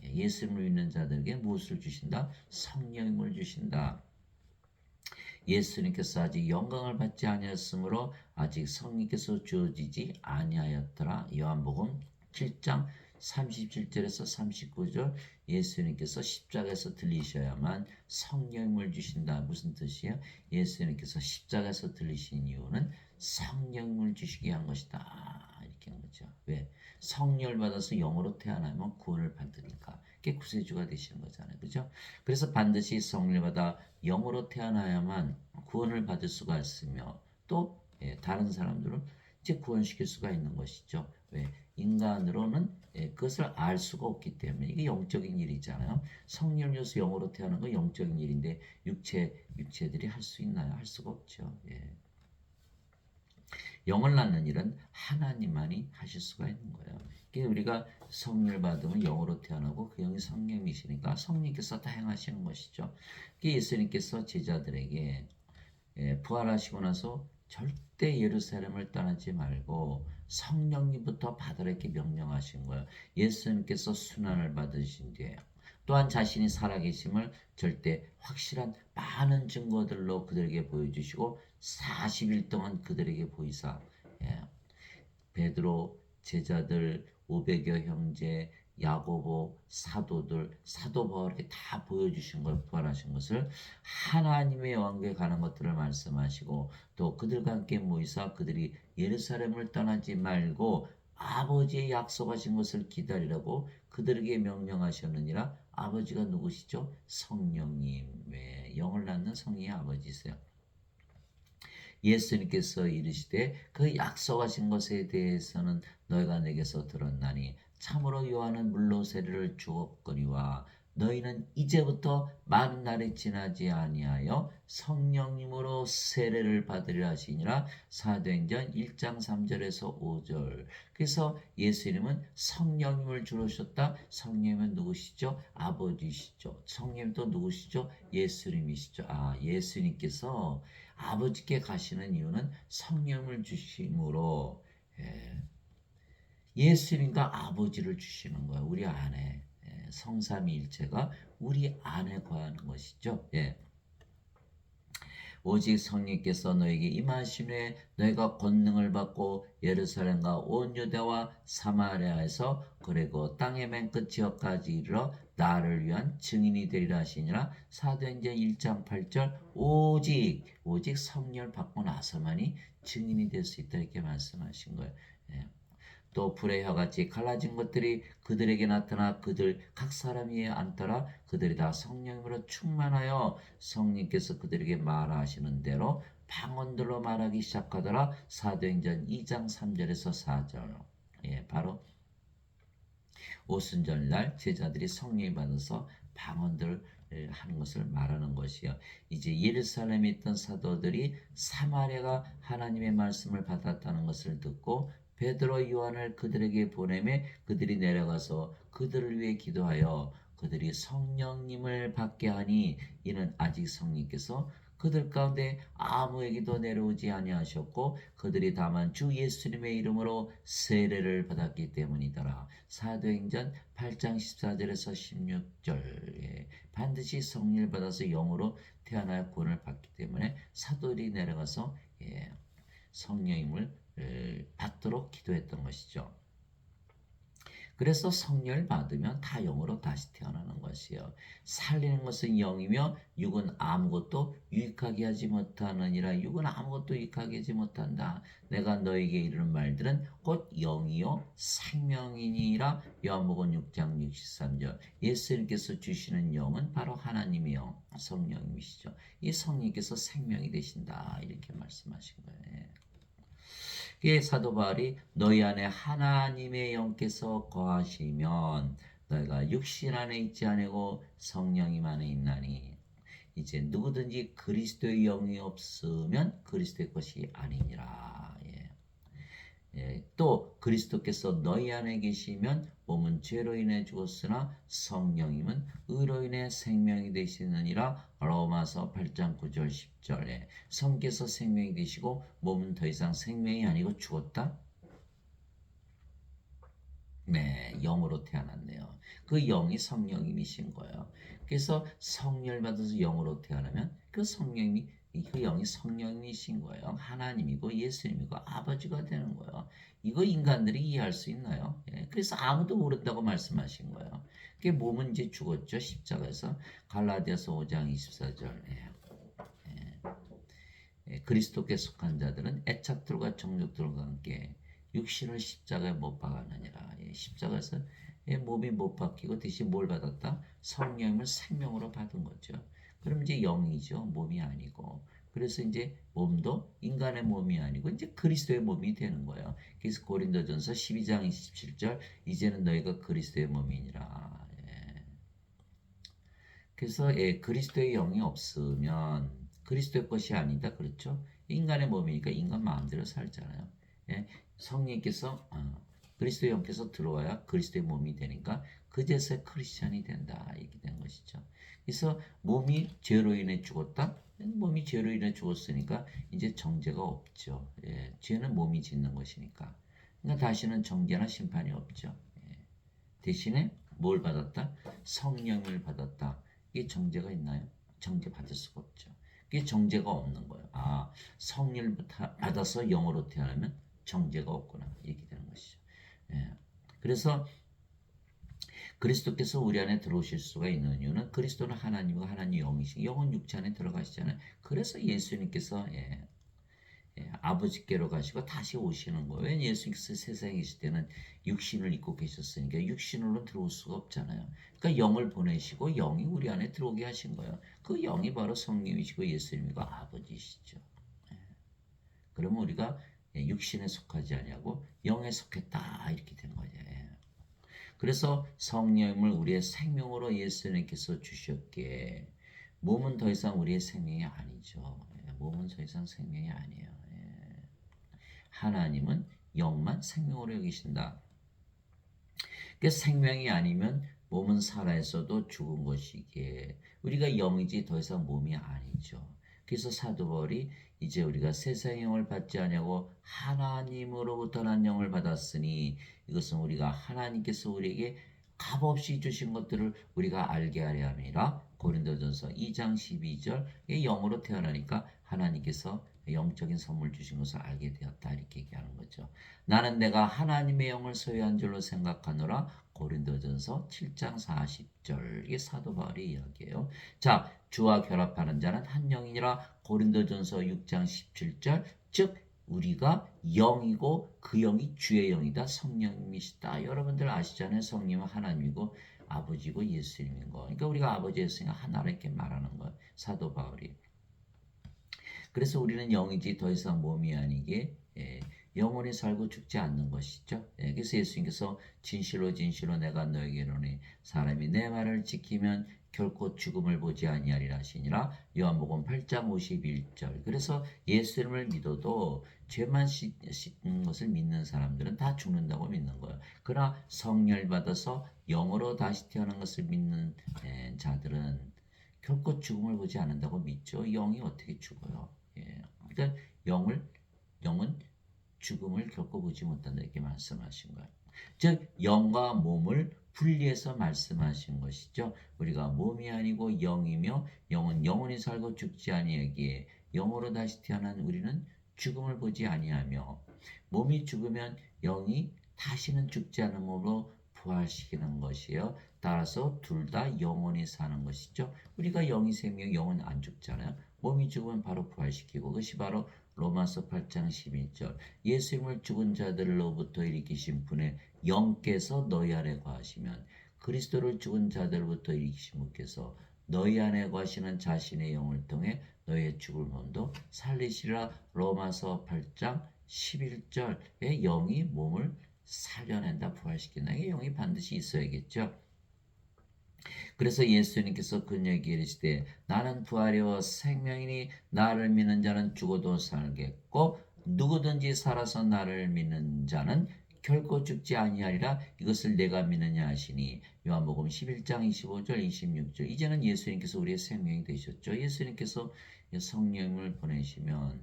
예수님을 믿는 자들에게 무엇을 주신다? 성령님을 주신다. 예수님께서 아직 영광을 받지 아니하였으므로 아직 성령께서 주어지지 아니하였더라. 요한복음 7장 37절에서 39절 예수님께서 십자가에서 들리셔야만 성령을 주신다. 무슨 뜻이에요? 예수님께서 십자가에서 들리신 이유는 성령을 주시게 한 것이다. 이렇게 한 거죠. 왜? 성령을 받아서 영으로 태어나면 구원을 받으니까. 그게 구세주가 되시는 거잖아요. 그죠? 그래서 반드시 성령을 받아 영으로 태어나야만 구원을 받을 수가 있으며 또 다른 사람들을 이제 구원시킬 수가 있는 것이죠. 왜? 인간으로는 그것을 알 수가 없기 때문에 이게 영적인 일이잖아요. 성령을 줘서 영으로 태어나는 건 영적인 일인데 육체들이 할 수 있나요? 할 수가 없죠. 영을 낳는 일은 하나님만이 하실 수가 있는 거예요. 우리가 성령을 받으면 영으로 태어나고 그 영이 성령이시니까 성령께서 다 행하시는 것이죠. 예수님께서 제자들에게 부활하시고 나서 절대 예루살렘을 떠나지 말고 성령님부터 받으라 이렇게 명령하신 거예요. 예수님께서 순환을 받으신 뒤에 또한 자신이 살아계심을 절대 확실한 많은 증거들로 그들에게 보여주시고 40일 동안 그들에게 보이사 베드로, 제자들, 500여 형제, 야고보, 사도들, 사도 바울에게 다 보여주신 걸 부활하신 것을 하나님의 왕국에 가는 것들을 말씀하시고 또 그들과 함께 모이사 그들이 예루살렘을 떠나지 말고 아버지의 약속하신 것을 기다리라고 그들에게 명령하셨느니라. 아버지가 누구시죠? 성령님의 영을 낳는 성령의 아버지세요. 예수님께서 이르시되 그 약속하신 것에 대해서는 너희가 내게서 들었나니 참으로 요한은 물로 세례를 주었거니와 너희는 이제부터 많은 날이 지나지 아니하여 성령님으로 세례를 받으리라 하시니라. 사도행전 1장 3절에서 5절. 그래서 예수님은 성령님을 주셨다. 성령님은 누구시죠? 아버지시죠. 성령님도 누구시죠? 예수님이시죠. 예수님께서 아버지께 가시는 이유는 성령을 주심으로 예수님과 아버지를 주시는 거예요. 우리 안에 성삼위일체가 우리 안에 거하는 것이죠. 오직 성령께서 너에게 임하신 후에 너희가 권능을 받고 예루살렘과 온 유대와 사마리아에서 그리고 땅의 맨 끝 지역까지 이르러 나를 위한 증인이 되리라 하시니라. 사도행전 1장 8절. 오직 성령을 받고 나서만이 증인이 될 수 있다 이렇게 말씀하신 거예요. 또 불의 혀같이 갈라진 것들이 그들에게 나타나 그들 각 사람 위에 앉더라. 그들이 다 성령으로 충만하여 성령께서 그들에게 말하시는 대로 방언들로 말하기 시작하더라. 사도행전 2장 3절에서 4절. 바로 오순절날 제자들이 성령을 받아서 방언들을 하는 것을 말하는 것이요. 이제 예루살렘에 있던 사도들이 사마리아가 하나님의 말씀을 받았다는 것을 듣고 베드로 요한을 그들에게 보내매 그들이 내려가서 그들을 위해 기도하여 그들이 성령님을 받게 하니 이는 아직 성령께서 그들 가운데 아무에게도 내려오지 아니하셨고 그들이 다만 주 예수님의 이름으로 세례를 받았기 때문이더라. 사도행전 8장 14절에서 16절. 반드시 성령을 받아서 영으로 태어나야 구원을 받기 때문에 사도들이 내려가서 성령님을 받도록 기도했던 것이죠. 그래서 성령을 받으면 다 영으로 다시 태어나는 것이요. 살리는 것은 영이며 육은 아무것도 유익하게 하지 못하느니라. 육은 아무것도 유익하게 하지 못한다. 내가 너에게 이르는 말들은 곧 영이요 생명이니라. 요한복음 6장 63절. 예수님께서 주시는 영은 바로 하나님의 영, 성령님이시죠. 이 성령께서 생명이 되신다 이렇게 말씀하신 거예요. 사도 바울이 너희 안에 하나님의 영께서 거하시면 너희가 육신 안에 있지 아니고 성령님 안에 있나니 이제 누구든지 그리스도의 영이 없으면 그리스도의 것이 아니니라. 또 그리스도께서 너희 안에 계시면 몸은 죄로 인해 죽었으나 성령님은 의로 인해 생명이 되시느니라. 로마서 8장 9절 10절에 성께서 생명이 되시고 몸은 더 이상 생명이 아니고 죽었다. 네, 영으로 태어났네요. 그 영이 성령님이신 거예요. 그래서 성령을 받아서 영으로 태어나면 그 성령이 그 영이 성령이신 거예요. 하나님이고 예수님이고 아버지가 되는 거예요. 이거 인간들이 이해할 수 있나요? 그래서 아무도 모른다고 말씀하신 거예요. 그게 몸은 이제 죽었죠. 십자가에서. 갈라디아서 5장 24절. 그리스도께 속한 자들은 애착들과 정욕들과 함께 육신을 십자가에 못 박았느니라. 십자가에서 몸이 못 박히고 대신 뭘 받았다? 성령님을 생명으로 받은 거죠. 그럼 이제 영이죠. 몸이 아니고. 그래서 이제 몸도 인간의 몸이 아니고 이제 그리스도의 몸이 되는 거예요. 그래서 고린도전서 12장 27절 이제는 너희가 그리스도의 몸이니라. 그래서 그리스도의 영이 없으면 그리스도의 것이 아니다. 그렇죠? 인간의 몸이니까 인간 마음대로 살잖아요. 성령께서 그리스도의 영께서 들어와야 그리스도의 몸이 되니까 그제서야 크리스찬이 된다. 이렇게 된 것이죠. 그래서 몸이 죄로 인해 죽었다. 몸이 죄로 인해 죽었으니까 이제 정죄가 없죠. 예, 죄는 몸이 짓는 것이니까. 그러니까 다시는 정죄나 심판이 없죠. 예. 대신에 뭘 받았다? 성령을 받았다. 이게 정죄가 있나요? 정죄 받을 수가 없죠. 이게 정죄가 없는 거예요. 아, 성령을 받아서 영으로 태어나면 정죄가 없구나. 이렇게 되는 것이죠. 예. 그래서 그리스도께서 우리 안에 들어오실 수가 있는 이유는 그리스도는 하나님과 하나님 영이시 영은 육체 안에 들어가시잖아요. 그래서 예수님께서 아버지께로 가시고 다시 오시는 거예요. 왜냐하면 예수님께서 세상에 계실 때는 육신을 입고 계셨으니까 육신으로 들어올 수가 없잖아요. 그러니까 영을 보내시고 영이 우리 안에 들어오게 하신 거예요. 그 영이 바로 성령이시고 예수님이고 아버지시죠. 그러면 우리가 육신에 속하지 아니하고 영에 속했다 이렇게 된 거예요. 그래서 성령을 우리의 생명으로 예수님께서 주셨기에 몸은 더 이상 우리의 생명이 아니죠. 몸은 더 이상 생명이 아니에요. 하나님은 영만 생명으로 여기신다. 그 생명이 아니면 몸은 살아있어도 죽은 것이기에 우리가 영이지 더 이상 몸이 아니죠. 그래서 사도 바울이 이제 우리가 세상의 영을 받지 아니하고 하나님으로부터 난 영을 받았으니 이것은 우리가 하나님께서 우리에게 값없이 주신 것들을 우리가 알게 하려 함이라. 고린도전서 2장 12절 영으로 태어나니까 하나님께서 영적인 선물 주신 것을 알게 되었다 이렇게 얘기하는 거죠. 나는 내가 하나님의 영을 소유한 줄로 생각하노라. 고린도전서 7장 40절 이게 사도 바울의 이야기예요. 자, 주와 결합하는 자는 한 영이니라. 고린도전서 6장 17절 즉 우리가 영이고 그 영이 주의 영이다. 성령님이시다. 여러분들 아시잖아요. 성령은 하나님이고 아버지고 예수님인 거. 그러니까 우리가 아버지 예수님 하나로 이렇게 말하는 거예요. 사도 바울이. 그래서 우리는 영이지 더 이상 몸이 아니게 영원히 살고 죽지 않는 것이죠. 그래서 예수님께서 진실로 진실로 내가 너에게 이르노니 사람이 내 말을 지키면 결코 죽음을 보지 아니하리라 하시니라. 요한복음 8장 51절. 그래서 예수님을 믿어도 죄만 씻는 것을 믿는 사람들은 다 죽는다고 믿는 거예요. 그러나 성령을 받아서 영으로 다시 태어난 것을 믿는 자들은 결코 죽음을 보지 않는다고 믿죠. 영이 어떻게 죽어요? 그러니까 영은 죽음을 결코 보지 못한다 이렇게 말씀하신 거예요. 즉 영과 몸을 분리해서 말씀하신 것이죠. 우리가 몸이 아니고 영이며 영은 영원히 살고 죽지 아니하기에 영으로 다시 태어난 우리는 죽음을 보지 아니하며 몸이 죽으면 영이 다시는 죽지 않은 몸으로 부활시키는 것이에요. 따라서 둘 다 영원히 사는 것이죠. 우리가 영이 생명, 영은 안 죽잖아요. 몸이 죽으면 바로 부활시키고 그것이 바로 로마서 8장 11절 예수님을 죽은 자들로부터 일으키신 분의 영께서 너희 안에 거하시면 그리스도를 죽은 자들로부터 일으키신 분께서 너희 안에 거하시는 자신의 영을 통해 너희의 죽을 몸도 살리시리라. 로마서 8장 11절의 영이 몸을 살려낸다 부활시킨다. 이 영이 반드시 있어야겠죠. 그래서 예수님께서 그녀에게 이르시되 나는 부활이요 생명이니 나를 믿는 자는 죽어도 살겠고 누구든지 살아서 나를 믿는 자는 결코 죽지 아니하리라. 이것을 내가 믿느냐 하시니 요한복음 11장 25절 26절. 이제는 예수님께서 우리의 생명이 되셨죠. 예수님께서 성령을 보내시면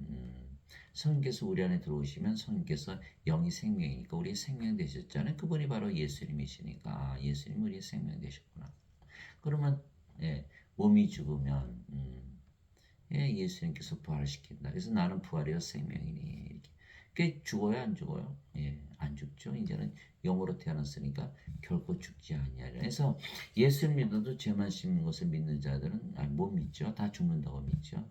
성령께서 우리 안에 들어오시면 성령께서 영이 생명이니까 우리의 생명 되셨잖아요. 그분이 바로 예수님이시니까 예수님 우리의 생명 되셨구나. 그러면 몸이 죽으면 예수님께서 부활시킨다. 그래서 나는 부활이요 생명이니 이렇게. 그게 죽어요 안 죽어요? 안 죽죠. 이제는 영으로 태어났으니까 결코 죽지 아니하리라. 그래서 예수를 믿어도 죄만 씻는 것을 믿는 자들은 못 믿죠. 다 죽는다고 믿죠.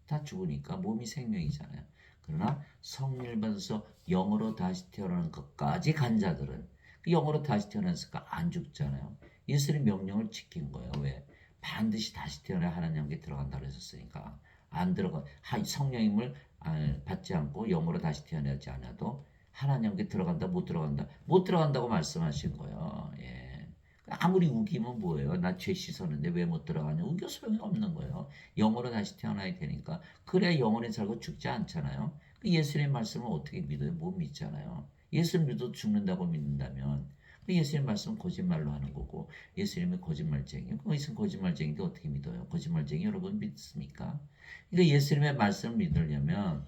다 죽으니까 몸이 생명이잖아요. 그러나 성령을 받아서 영으로 다시 태어나는 것까지 간 자들은 그 영으로 다시 태어났으니까 안 죽잖아요. 예수의 명령을 지킨 거예요. 왜? 반드시 다시 태어나 하나님께 들어간다고 했었으니까 안 들어가 성령님을 받지 않고 영으로 다시 태어나지 않아도 하나님께 들어간다 못 들어간다 못 들어간다고 말씀하신 거예요. 아무리 우기면 뭐예요? 나 죄 씻었는데 왜 못 들어가냐? 우겨 소용이 없는 거예요. 영으로 다시 태어나야 되니까. 그래야 영원히 살고 죽지 않잖아요. 그 예수님의 말씀을 어떻게 믿어요? 못 믿잖아요. 예수를 믿어도 죽는다고 믿는다면 예수님 말씀은 거짓말로 하는 거고 예수님은 거짓말쟁이에요. 예수님 거짓말쟁이인데 어떻게 믿어요? 거짓말쟁이 여러분 믿습니까? 그러니까 예수님의 말씀을 믿으려면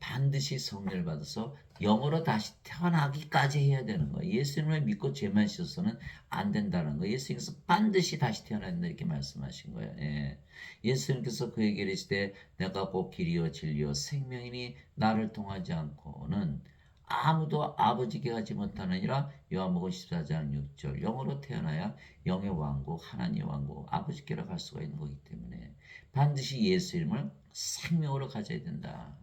반드시 성령을 받아서 영으로 다시 태어나기까지 해야 되는 거예요. 예수님을 믿고 죄만 씻어서는 안 된다는 거예요. 예수님께서 반드시 다시 태어나야 된다 이렇게 말씀하신 거예요. 예수님께서 그에게 이르시되 내가 곧 길이요 진리요 생명이니 나를 통하지 않고는 아무도 아버지께 가지 못하느니라. 요한복음 14장 6절. 영으로 태어나야 영의 왕국 하나님의 왕국 아버지께로 갈 수가 있는 거기 때문에 반드시 예수 이름을 생명으로 가져야 된다.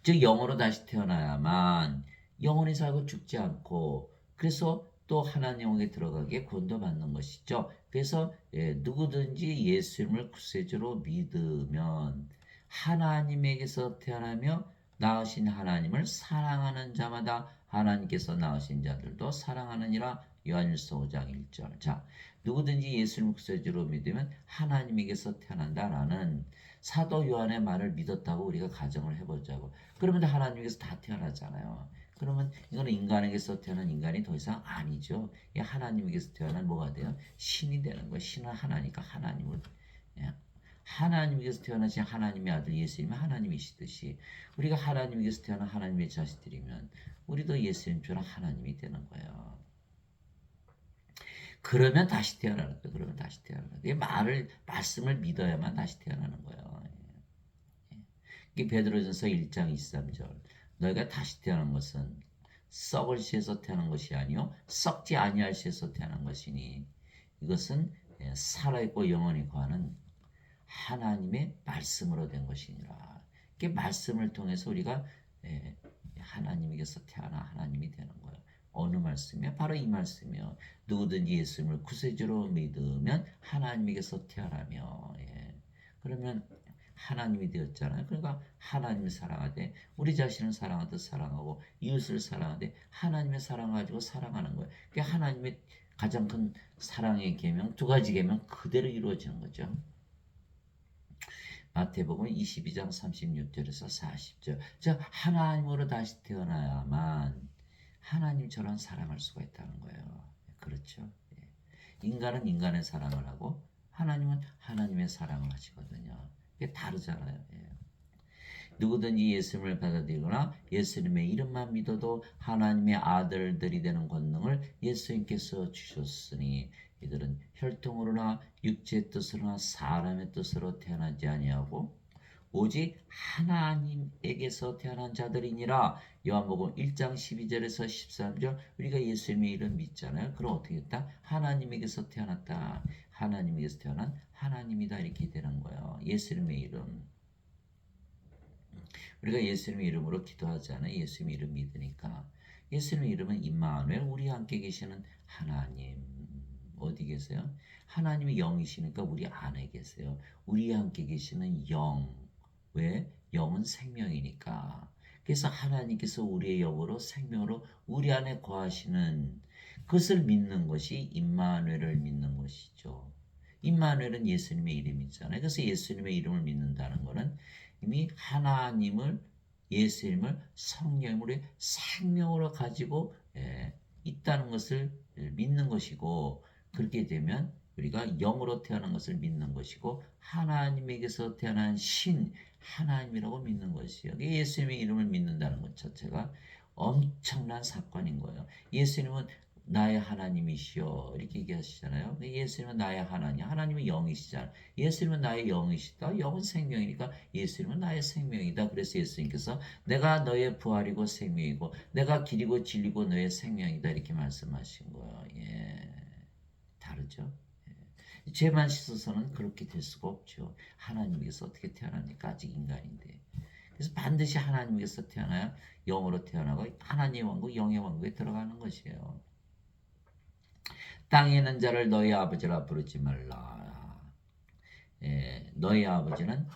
즉 영으로 다시 태어나야만 영원히 살고 죽지 않고 그래서 또 하나님에게 들어가게 구원받는 것이죠. 그래서 누구든지 예수님을 구세주로 믿으면 하나님에게서 태어나며 낳으신 하나님을 사랑하는 자마다 하나님께서 낳으신 자들도 사랑하느니라. 요한일서 5장 1절. 자, 누구든지 예수님을 구세주로 믿으면 하나님에게서 태어난다라는 사도 요한의 말을 믿었다고 우리가 가정을 해보자고. 그러면 하나님께서 다 태어나잖아요. 그러면 이거는 인간에게서 태어난 인간이 더 이상 아니죠. 하나님에게서 태어난 뭐가 돼요? 신이 되는 거예요. 신은 하나니까 하나님을 하나님께서 태어나신 하나님의 아들 예수님은 하나님이시듯이 우리가 하나님께서 태어난 하나님의 자식들이면 우리도 예수님처럼 하나님이 되는 거예요. 그러면 다시 태어나는 거예요. 그러면 다시 태어나는 거예요. 말씀을 믿어야만 다시 태어나는 거예요. 이게 베드로전서 1장 23절. 너희가 다시 태어난 것은 썩을 씨에서 태어난 것이 아니요 썩지 아니할 씨에서 태어난 것이니 이것은 살아있고 영원히 거하는 하나님의 말씀으로 된 것이니라. 이게 말씀을 통해서 우리가 하나님에게서 태어나 하나님이 되는 거예요. 어느 말씀이요? 바로 이 말씀이요. 누구든지 예수님을 구세주로 믿으면 하나님에게서 태어나며 그러면 하나님이 되었잖아요. 그러니까 하나님을 사랑하되 우리 자신을 사랑하듯 사랑하고 이웃을 사랑하되 하나님의 사랑 가지고 사랑하는 거예요. 그게 하나님의 가장 큰 사랑의 계명 두 가지 계명 그대로 이루어지는 거죠. 마태복음 22장 36절에서 40절. 즉 하나님으로 다시 태어나야만 하나님처럼 사랑할 수가 있다는 거예요. 그렇죠? 인간은 인간의 사랑을 하고 하나님은 하나님의 사랑을 하시거든요. 이게 다르잖아요. 누구든지 예수님을 받아들이거나 예수님의 이름만 믿어도 하나님의 아들들이 되는 권능을 예수님께서 주셨으니 이들은 혈통으로나 육체의 뜻으로나 사람의 뜻으로 태어나지 아니하고 오직 하나님에게서 태어난 자들이니라. 요한복음 1장 12절에서 13절. 우리가 예수님의 이름 믿잖아요. 그럼 어떻게 했다? 하나님에게서 태어났다. 하나님에게서 태어난 하나님이다 이렇게 되는 거예요. 예수님의 이름. 우리가 예수님의 이름으로 기도하잖아요. 예수님의 이름 믿으니까. 예수님의 이름은 임마누엘, 우리 함께 계시는 하나님. 어디 계세요? 하나님이 영이시니까 우리 안에 계세요. 우리 함께 계시는 영. 왜? 영은 생명이니까. 그래서 하나님께서 우리의 영으로 생명으로 우리 안에 거하시는 그것을 믿는 것이 임마누엘을 믿는 것이죠. 임마누엘은 예수님의 이름이잖아요. 그래서 예수님의 이름을 믿는다는 것은 이미 하나님을 예수님을 성령으로 생명으로 가지고 있다는 것을 믿는 것이고 그렇게 되면 우리가 영으로 태어난 것을 믿는 것이고 하나님에게서 태어난 신 하나님이라고 믿는 것이요. 예수님의 이름을 믿는다는 것 자체가 엄청난 사건인 거예요. 예수님은 나의 하나님이시여 이렇게 얘기하시잖아요. 예수님은 나의 하나님, 하나님은 영이시잖아요. 예수님은 나의 영이시다. 영은 생명이니까 예수님은 나의 생명이다. 그래서 예수님께서 내가 너의 부활이고 생명이고 내가 길이고 진리고 너의 생명이다 이렇게 말씀하신 거예요. 다르죠. 죄만 씻어서는 그렇게 될 수가 없죠. 하나님께서 어떻게 태어납니까? 아직 인간인데. 그래서 반드시 하나님께서 태어나야 영으로 태어나고 하나님의 왕국, 영의 왕국에 들어가는 것이에요. 땅에 있는 자를 너희 아버지라 부르지 말라. 너희 아버지는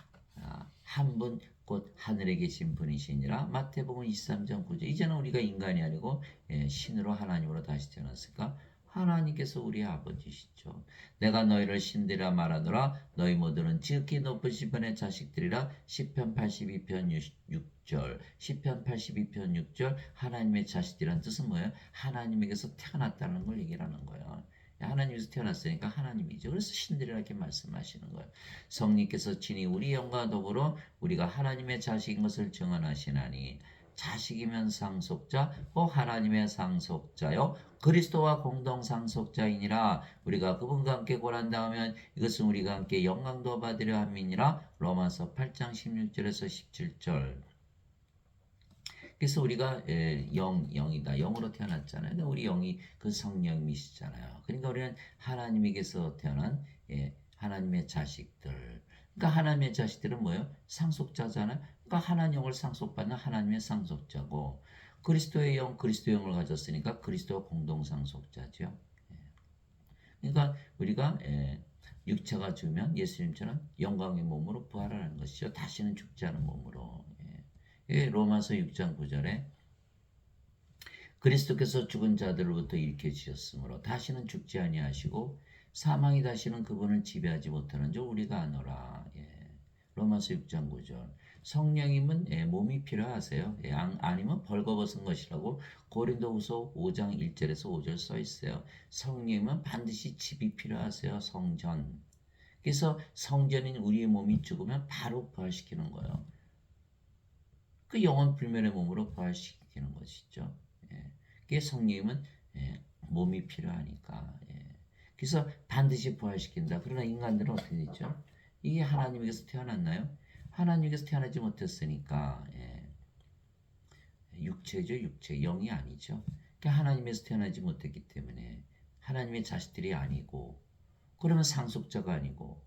한 분 곧 하늘에 계신 분이시니라. 마태복음 23장 9절. 이제는 우리가 인간이 아니고 신으로 하나님으로 다시 태어났으니까 하나님께서 우리 아버지시죠. 내가 너희를 신들이라 말하노라. 너희 모두는 지극히 높으신 분의 자식들이라. 시편 82편 6절. 시편 82편 6절. 하나님의 자식이란 뜻은 뭐예요? 하나님에게서 태어났다는 걸 얘기를 하는 거예요. 하나님에서 태어났으니까 하나님이죠. 그래서 신들이라 이렇게 말씀하시는 거예요. 성령께서 친히 우리 영과 더불어 우리가 하나님의 자식인 것을 증언하시나니 자식이면 상속자, 하나님의 상속자요 그리스도와 공동 상속자이니라. 우리가 그분과 함께 고난당하면 이것은 우리가 함께 영광도 받으려 함이니라. 로마서 8장 16절에서 17절. 그래서 우리가 영이다. 영으로 태어났잖아요. 근데 우리 영이 그 성령이시잖아요. 그러니까 우리는 하나님에게서 태어난 하나님의 자식들. 그러니까 하나님의 자식들은 뭐예요? 상속자잖아요. 그러니까 하나님 영을 상속받는 하나님의 상속자고 그리스도의 영, 그리스도의 영을 가졌으니까 그리스도와 공동 상속자죠. 그러니까 우리가 육체가 죽으면 예수님처럼 영광의 몸으로 부활하는 것이죠. 다시는 죽지 않은 몸으로. 로마서 6장 9절에 그리스도께서 죽은 자들로부터 일으켜 주셨으므로 다시는 죽지 아니하시고 사망이 다시는 그분을 지배하지 못하는 줄 우리가 아노라. 로마서 6장 9절. 성령님은 몸이 필요하세요. 아니면 벌거벗은 것이라고 고린도후서 5장 1절에서 5절 써 있어요. 성령님은 반드시 집이 필요하세요. 성전. 그래서 성전인 우리의 몸이 죽으면 바로 부활시키는 거예요. 그 영원 불멸의 몸으로 부활시키는 것이죠. 그게 성령님은 몸이 필요하니까. 그래서 반드시 부활시킨다. 그러나 인간들은 어떻게 되죠? 이게 하나님에게서 태어났나요? 하나님에게서 태어나지 못했으니까 육체죠. 육체. 영이 아니죠. 그러니까 하나님에서 태어나지 못했기 때문에 하나님의 자식들이 아니고 그러면 상속자가 아니고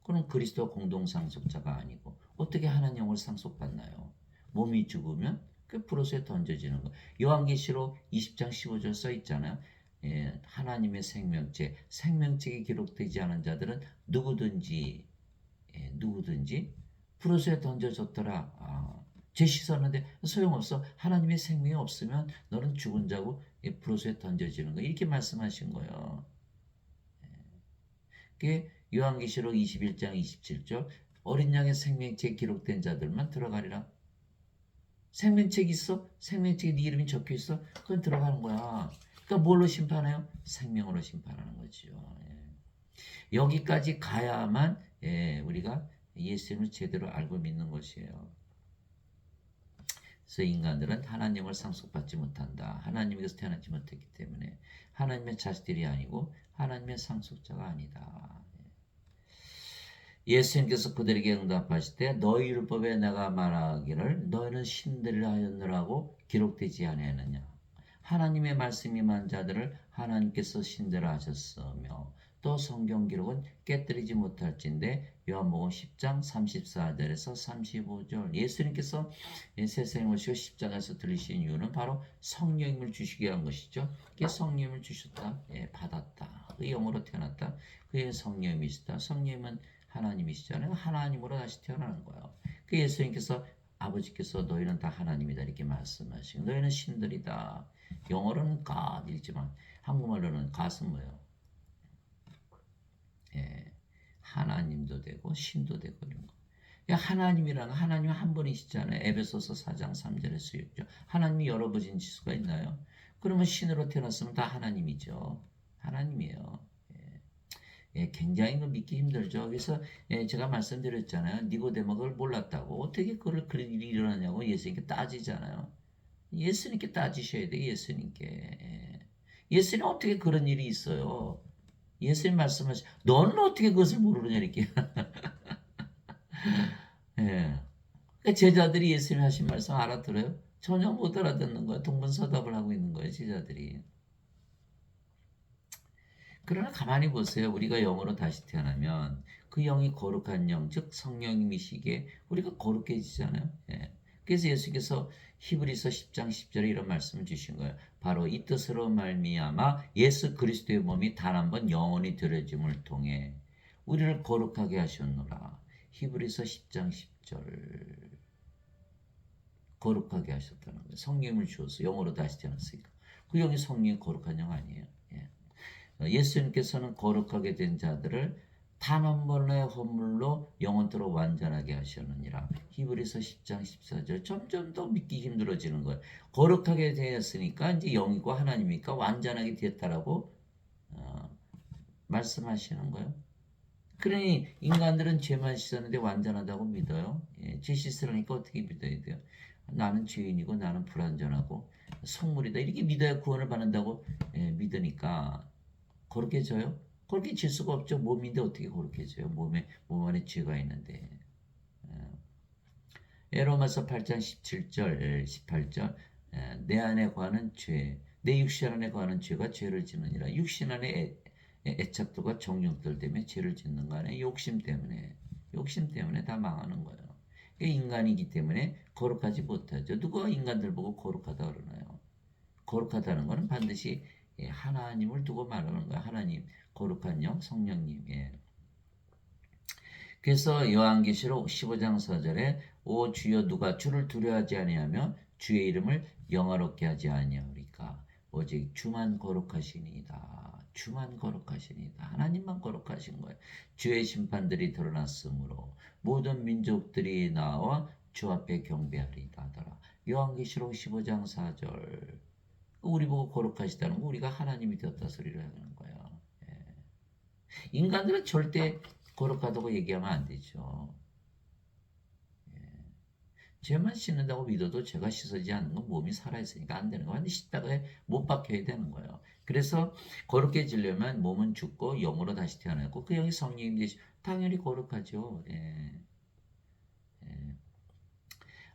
그럼 그리스도 공동 상속자가 아니고 어떻게 하나님 영을 상속받나요? 몸이 죽으면 그 불옷에 던져지는 거. 요한계시록 20장 15절 써 있잖아요. 하나님의 생명체, 생명책이 기록되지 않은 자들은 누구든지 불옷에 던져졌더라. 죄 씻었는데 소용없어. 하나님의 생명이 없으면 너는 죽은 자고 불옷에 던져지는 거. 이렇게 말씀하신 거예요. 그게 요한계시록 21장 27절 어린 양의 생명책에 기록된 자들만 들어가리라. 생명책 있어? 생명책에 네 이름이 적혀 있어? 그건 들어가는 거야. 그러니까 뭘로 심판해요? 생명으로 심판하는 거죠. 여기까지 가야만 우리가 예수님을 제대로 알고 믿는 것이에요. 그래서 인간들은 하나님을 상속받지 못한다. 하나님에게서 태어나지 못했기 때문에 하나님의 자식들이 아니고 하나님의 상속자가 아니다. 예수님께서 그들에게 응답하실 때 너희 율법에 내가 말하기를 너희는 신들이라 하였느라고 기록되지 아니하느냐. 하나님의 말씀이 임한 자들을 하나님께서 신들라 하셨으며 또 성경 기록은 깨뜨리지 못할진대. 요한복음 10장 34절에서 35절. 예수님께서 세상에 오시고 십자가에서 들리신 이유는 바로 성령님을 주시게 한 것이죠. 그게 성령님을 주셨다. 받았다. 그 영으로 태어났다. 그게 성령님이시다. 성령님은 하나님이시잖아요. 하나님으로 다시 태어나는 거예요. 그 예수님께서 아버지께서 너희는 다 하나님이다 이렇게 말씀하시고 너희는 신들이다. 영어로는 God이지만 한국말로는 God은 뭐예요? 하나님도 되고 신도 되고 이런 거. 하나님이라는 하나님은 한 분이시잖아요. 에베소서 4장 3절에서 6절. 하나님이 여러 분이실 수가 있나요? 그러면 신으로 태어났으면 다 하나님이죠. 하나님이에요. 굉장히 믿기 힘들죠. 그래서 제가 말씀드렸잖아요. 니고데모가 그걸 몰랐다고. 어떻게 그런 일이 일어나냐고 예수님께 따지잖아요. 예수님께 따지셔야 돼. 예수님께. 예수님 어떻게 그런 일이 있어요. 예수님 말씀하시 너는 어떻게 그것을 모르느냐 이렇게. 그러니까 제자들이 예수님 하신 말씀 알아들어요? 전혀 못 알아듣는 거예요. 동분서답을 하고 있는 거예요. 제자들이. 그러나 가만히 보세요. 우리가 영으로 다시 태어나면 그 영이 거룩한 영, 즉 성령님이시기에 우리가 거룩해지잖아요. 그래서 예수께서 히브리서 10장 10절에 이런 말씀을 주신 거예요. 바로 이 뜻으로 말미암아 예수 그리스도의 몸이 단 한 번 영원히 드려짐을 통해 우리를 거룩하게 하셨노라. 히브리서 10장 10절. 거룩하게 하셨다는 거예요. 성령을 주어서 영으로 다시 태어났으니까. 그 영이 성령이 거룩한 영 아니에요. 예수님께서는 거룩하게 된 자들을 단 한 번의 헌물로 영원토록 완전하게 하셨느니라. 히브리서 10장 14절. 점점 더 믿기 힘들어지는 거예요. 거룩하게 되었으니까 이제 영이고 하나님이니까 완전하게 되었다라고 말씀하시는 거예요. 그러니 인간들은 죄만 씻었는데 완전하다고 믿어요. 예, 죄 씻으려니까 어떻게 믿어야 돼요? 나는 죄인이고 나는 불완전하고 속물이다 이렇게 믿어야 구원을 받는다고 믿으니까 거룩해져요? 거룩해질 수가 없죠. 몸인데 어떻게 거룩해져요? 몸 안에 죄가 있는데. 로마서 8장 17절 18절 내 안에 관한 죄 내 육신 안에 관한 죄가 죄를 짓느니라. 육신 안에 애착도가 정욕들 때문에 죄를 짓는 거 아니에요. 욕심 때문에 다 망하는 거예요. 인간이기 때문에 거룩하지 못하죠. 누가 인간들 보고 거룩하다 그러나요? 거룩하다는 것은 반드시 하나님을 두고 말하는 거예요. 하나님, 거룩한 영, 성령님. 예. 그래서 요한계시록 15장 4절에 오 주여 누가 주를 두려워하지 아니하며 주의 이름을 영화롭게 하지 아니하리까 오직 주만 거룩하시니이다. 주만 거룩하시니이다. 하나님만 거룩하신 거예요. 주의 심판들이 드러났으므로 모든 민족들이 나와 주 앞에 경배하리다 하더라. 요한계시록 15장 4절. 우리 보고 거룩하시다는 거 우리가 하나님이 되었다 소리를 하는 거예요. 예. 인간들은 절대 거룩하다고 얘기하면 안 되죠. 예. 죄만 씻는다고 믿어도 죄가 씻어지지 않는 건 몸이 살아있으니까 안 되는 거예요. 근데 씻다가 못 박혀야 되는 거예요. 그래서 거룩해지려면 몸은 죽고 영으로 다시 태어나고 그 영이 성령님 되시 당연히 거룩하죠. 예. 예.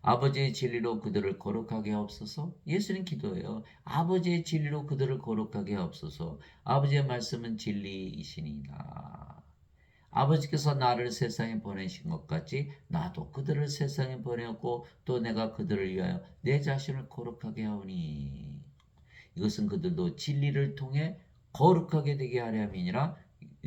아버지의 진리로 그들을 거룩하게 하옵소서. 예수님 기도해요. 아버지의 진리로 그들을 거룩하게 하옵소서. 아버지의 말씀은 진리이시니이다. 아버지께서 나를 세상에 보내신 것 같이 나도 그들을 세상에 보내었고 또 내가 그들을 위하여 내 자신을 거룩하게 하오니 이것은 그들도 진리를 통해 거룩하게 되게 하려 함이니라.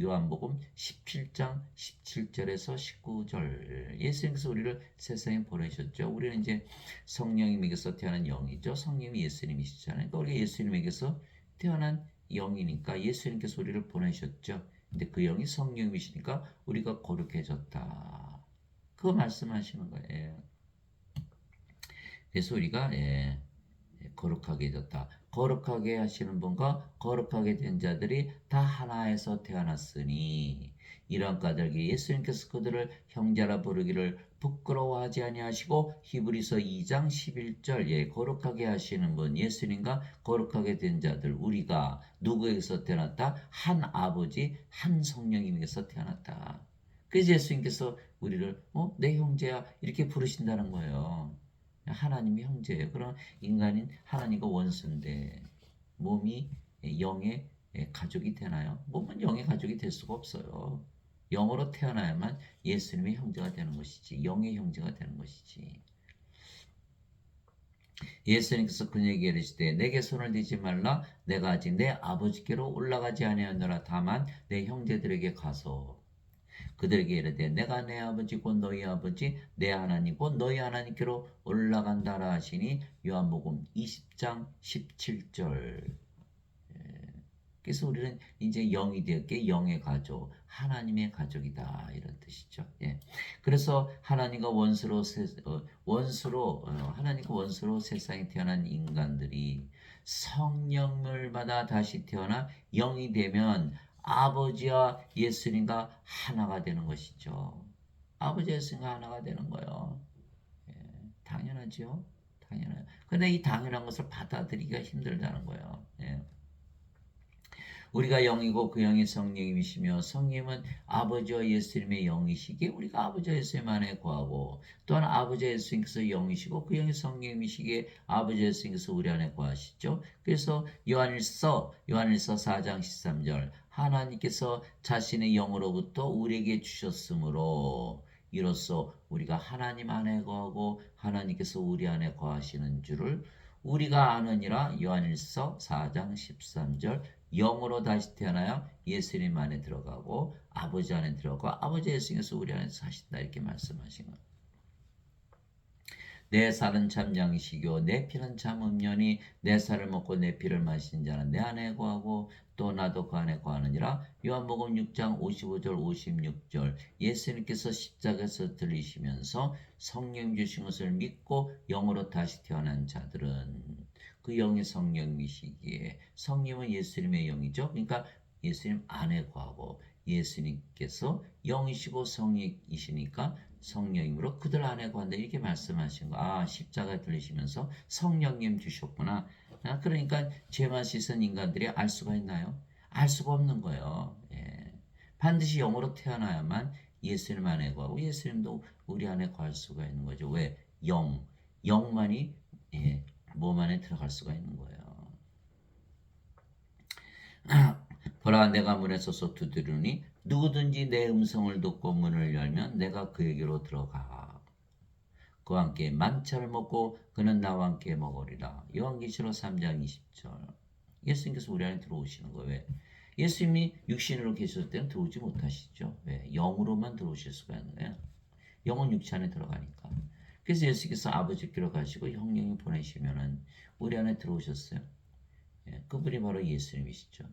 요한복음 17장 17절에서 19절. 예수님께서 우리를 세상에 보내셨죠. 우리는 이제 성령님에게서 태어난 영이죠. 성령이 예수님이시잖아요. 그러니까 우리가 예수님에게서 태어난 영이니까 예수님께서 우리를 보내셨죠. 근데 그 영이 성령이시니까 우리가 거룩해졌다. 그거 말씀하시는 거예요. 그래서 우리가 거룩하게 되었다. 거룩하게 하시는 분과 거룩하게 된 자들이 다 하나에서 태어났으니 이런 까닭에 예수님께서 그들을 형제라 부르기를 부끄러워하지 아니하시고 히브리서 2장 11절 거룩하게 하시는 분 예수님과 거룩하게 된 자들 우리가 누구에게서 태어났다? 한 아버지 한 성령님에게서 태어났다. 그래서 예수님께서 우리를 내 형제야 이렇게 부르신다는 거예요. 하나님이 형제예요. 그럼 인간인 하나님과 원수인데 몸이 영의 가족이 되나요? 몸은 영의 가족이 될 수가 없어요. 영으로 태어나야만 예수님의 형제가 되는 것이지 영의 형제가 되는 것이지. 예수님께서 그에게 이르시되 내게 손을 대지 말라 내가 아직 내 아버지께로 올라가지 아니하노라 다만 내 형제들에게 가서 그들에게 이르되 내가 내 아버지 곧 너희 아버지 내 하나님 곧 너희 하나님께로 올라간다라 하시니 요한복음 20장 17절. 그래서 우리는 이제 영이 되었기에 영의 가족, 하나님의 가족이다 이런 뜻이죠. 예. 그래서 하나님과 하나님과 원수로 세상에 태어난 인간들이 성령을 받아 다시 태어나 영이 되면 아버지와 예수님과 하나가 되는 것이죠. 아버지 예수님과 하나가 되는 거예요. 예. 당연하죠. 당연해요. 근데 이 당연한 것을 받아들이기가 힘들다는 거예요. 예. 우리가 영이고 그 영이 성령님이시며 성령님은 아버지와 예수님의 영이시기에 우리가 아버지와 예수님 안에 거하고 또한 아버지와 예수님께서 영이시고 그 영이 성령님이시기에 아버지와 예수님께서 우리 안에 거하시죠. 그래서 요한일서 4장 13절 하나님께서 자신의 영으로부터 우리에게 주셨으므로 이로써 우리가 하나님 안에 거하고 하나님께서 우리 안에 거하시는 줄을 우리가 아느니라. 요한일서 4장 13절 영으로 다시 태어나야 예수님 안에 들어가고 아버지 안에 들어가고 아버지 예수님께서 우리 안에 사신다 이렇게 말씀하신 거예요. 내 살은 참 양식이요 내 피는 참 음료니 내 살을 먹고 내 피를 마신 자는 내 안에 거하고 또 나도 그 안에 거하느니라. 요한복음 6장 55절 56절 예수님께서 십자가에서 들리시면서 성령 주신 것을 믿고 영으로 다시 태어난 자들은 그 영이 성령이시기에 성령은 예수님의 영이죠. 그러니까 예수님 안에 거하고 예수님께서 영이시고 성이시니까 성령님으로 그들 안에 거한다 이렇게 말씀하신 거. 아 십자가에 들리시면서 성령님 주셨구나. 그러니까 죄만 씻은 인간들이 알 수가 있나요? 알 수가 없는 거예요. 예. 반드시 영으로 태어나야만 예수님 안에 거하고 예수님도 우리 안에 거할 수가 있는 거죠. 왜? 영만이 예, 몸 안에 들어갈 수가 있는 거예요. 보라 내가 문에 서서 두드리니 누구든지 내 음성을 듣고 문을 열면 내가 그에게로 들어가 그와 함께 만찬을 먹고 그는 나와 함께 먹으리라. 요한계시록 3장 20절 예수님께서 우리 안에 들어오시는 거예요. 왜? 예수님이 육신으로 계셨을 때는 들어오지 못하시죠. 왜? 영으로만 들어오실 수가 있는 거예요. 영은 육체 안에 들어가니까. 그래서 예수께서 아버지께로 가시고 성령이 보내시면은 우리 안에 들어오셨어요. 예, 그분이 바로 예수님이시죠.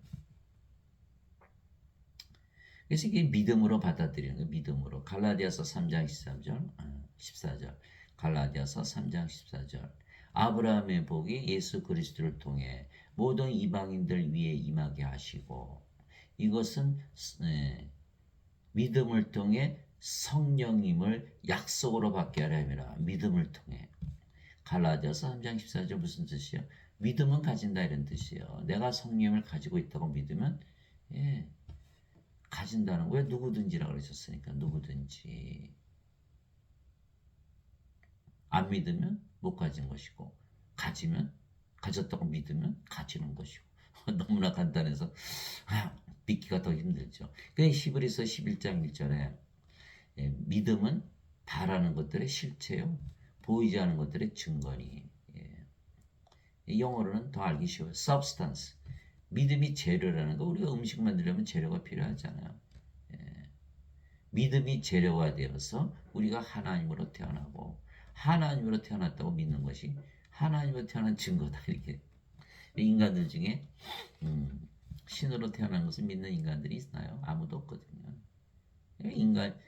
그래서 이게 믿음으로 받아들이는 거예요. 믿음으로. 갈라디아서 3장 13절, 14절. 갈라디아서 3장 14절. 아브라함의 복이 예수 그리스도를 통해 모든 이방인들 위에 임하게 하시고 이것은 믿음을 통해 성령님을 약속으로 받게 하려 함이라. 믿음을 통해. 갈라디아서 3장 14절 무슨 뜻이에요? 믿음은 가진다 이런 뜻이에요. 내가 성령을 가지고 있다고 믿으면 예, 가진다는 거예요. 누구든지라고 그러셨으니까 누구든지. 안 믿으면 못 가진 것이고 가지면 가졌다고 믿으면 가지는 것이고 너무나 간단해서 믿기가 더 힘들죠. 그 히브리서 11장 1절에 믿음은 바라는 것들의 실체요. 보이지 않는 것들의 증거니. 영어로는 더 알기 쉬워요. substance. 믿음이 재료라는 거. 우리가 음식 만들려면 재료가 필요하잖아요. 믿음이 재료가 되어서 우리가 하나님으로 태어나고 하나님으로 태어났다고 믿는 것이 하나님으로 태어난 증거다. 이렇게 인간들 중에 신으로 태어난 것을 믿는 인간들이 있나요? 아무도 없거든요. 인간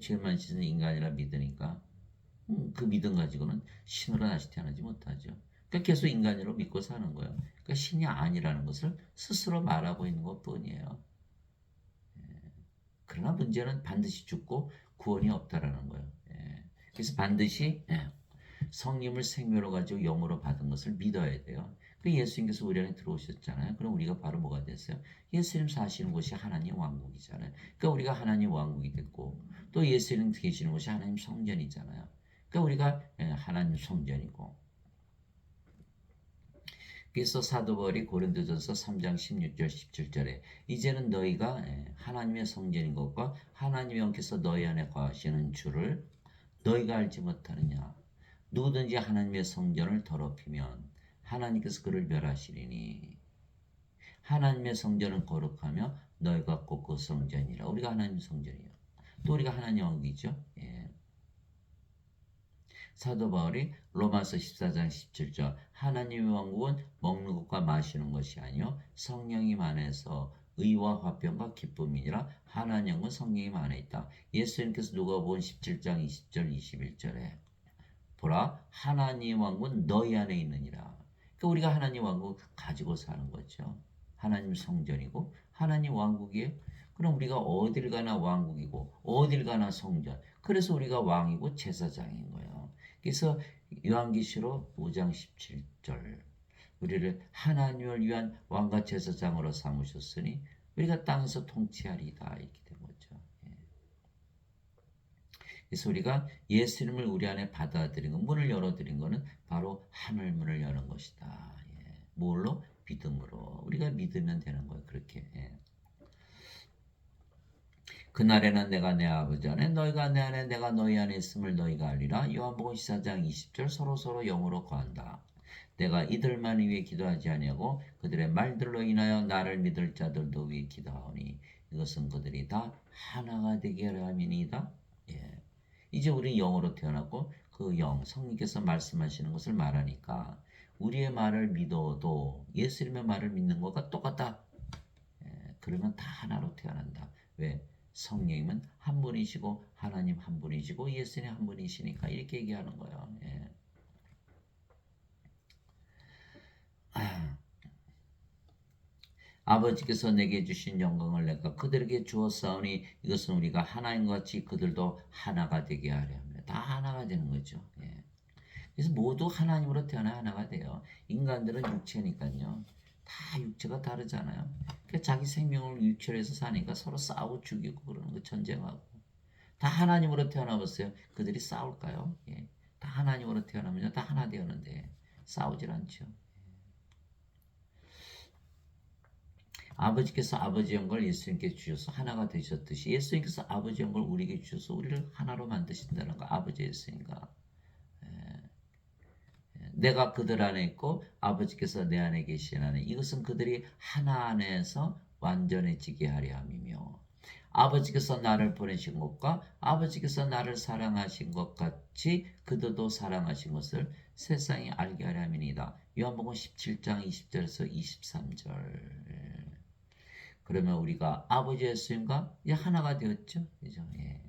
죄만 씻는 인간이라 믿으니까 그 믿음 가지고는 신으로 다시 태어나지 못하죠. 그러니까 계속 인간으로 믿고 사는 거예요. 그러니까 신이 아니라는 것을 스스로 말하고 있는 것뿐이에요. 그러나 문제는 반드시 죽고 구원이 없다라는 거예요. 그래서 반드시 성령을 생명으로 가지고 영으로 받은 것을 믿어야 돼요. 그 예수님께서 우리 안에 들어오셨잖아요. 그럼 우리가 바로 뭐가 됐어요? 예수님 사시는 곳이 하나님 왕국이잖아요. 그러니까 우리가 하나님 왕국이 됐고 또 예수님 계시는 곳이 하나님 성전이잖아요. 그러니까 우리가 하나님 성전이고 그래서 사도 바울이 고린도전서 3장 16절 17절에 이제는 너희가 하나님의 성전인 것과 하나님의 영께서 너희 안에 거하시는 줄을 너희가 알지 못하느냐. 누구든지 하나님의 성전을 더럽히면 하나님께서 그를 멸하시리니 하나님의 성전은 거룩하며 너희가 곧 그 성전이라. 우리가 하나님 성전이에요. 또 우리가 하나님 왕국이죠. 사도 바울이 로마서 14장 17절 하나님의 왕국은 먹는 것과 마시는 것이 아니요 성령님 안에서 의와 화평과 기쁨이니라. 하나님은 성령님 안에 있다. 예수님께서 누가복음 17장 20절 21절에 보라 하나님의 왕국은 너희 안에 있느니라. 그러니까 우리가 하나님 왕국 가지고 사는 거죠. 하나님 성전이고 하나님 왕국이에요. 그럼 우리가 어딜 가나 왕국이고 어딜 가나 성전. 그래서 우리가 왕이고 제사장인 거예요. 그래서 요한계시록 5장 17절 우리를 하나님을 위한 왕과 제사장으로 삼으셨으니 우리가 땅에서 통치하리다 이렇게 된 거죠. 그래서 우리가 예수님을 우리 안에 받아들인 것, 문을 열어드린 것은 바로 하늘 문을 여는 것이다. 뭘로? 믿음으로. 우리가 믿으면 되는 거예요. 그렇게. 그날에는 내가 내 아버지 안에 너희가 내 안에 내가 너희 안에 있음을 너희가 알리라. 요한복음 14장 20절 서로서로 영으로 거한다. 내가 이들만 위해 기도하지 아니하고 그들의 말들로 인하여 나를 믿을 자들도 위해 기도하오니 이것은 그들이 다 하나가 되게 하라 함이니이다. 이제 우리 영으로 태어났고 그 영, 성령께서 말씀하시는 것을 말하니까 우리의 말을 믿어도 예수님의 말을 믿는 것과 똑같다. 그러면 다 하나로 태어난다. 왜? 성령님은 한 분이시고 하나님 한 분이시고 예수님 한 분이시니까 이렇게 얘기하는 거예요. 예. 아버지께서 내게 주신 영광을 내가 그들에게 주었사오니 이것은 우리가 하나인 것 같이 그들도 하나가 되게 하려 합니다. 다 하나가 되는 거죠. 예. 그래서 모두 하나님으로 태어나 하나가 돼요. 인간들은 육체니까요. 다 육체가 다르잖아요. 그러니까 자기 생명을 육체에서 사니까 서로 싸우고 죽이고 그러는 거 전쟁하고. 다 하나님으로 태어나 봤어요. 그들이 싸울까요? 예. 다 하나님으로 태어나면 다 하나 되었는데 싸우질 않죠. 아버지께서 아버지 영광을 예수님께 주셔서 하나가 되셨듯이 예수님께서 아버지 영광을 우리에게 주셔서 우리를 하나로 만드신다는 거. 아버지 예수님과. 내가 그들 안에 있고 아버지께서 내 안에 계시나니 이것은 그들이 하나 안에서 완전해지게 하려 함이며 아버지께서 나를 보내신 것과 아버지께서 나를 사랑하신 것 같이 그들도 사랑하신 것을 세상이 알게 하려 함이니이다. 요한복음 17장 20절에서 23절. 그러면 우리가 아버지 예수님과 이제 하나가 되었죠. 그죠? 예.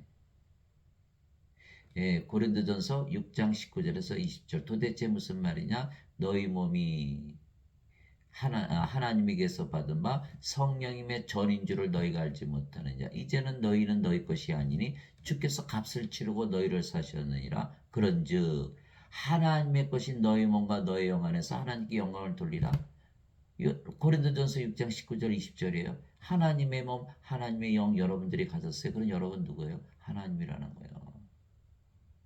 예, 고린도전서 6장 19절에서 20절. 도대체 무슨 말이냐? 너희 몸이 하나님에게서 받은 바 성령님의 전인 줄을 너희가 알지 못하느냐. 이제는 너희는 너희 것이 아니니 주께서 값을 치르고 너희를 사셨느니라. 그런즉 하나님의 것인 너희 몸과 너희 영 안에서 하나님께 영광을 돌리라. 고린도전서 6장 19절 20절이에요. 하나님의 몸, 하나님의 영 여러분들이 가졌어요. 그럼 여러분 누구예요? 하나님이라는 거예요.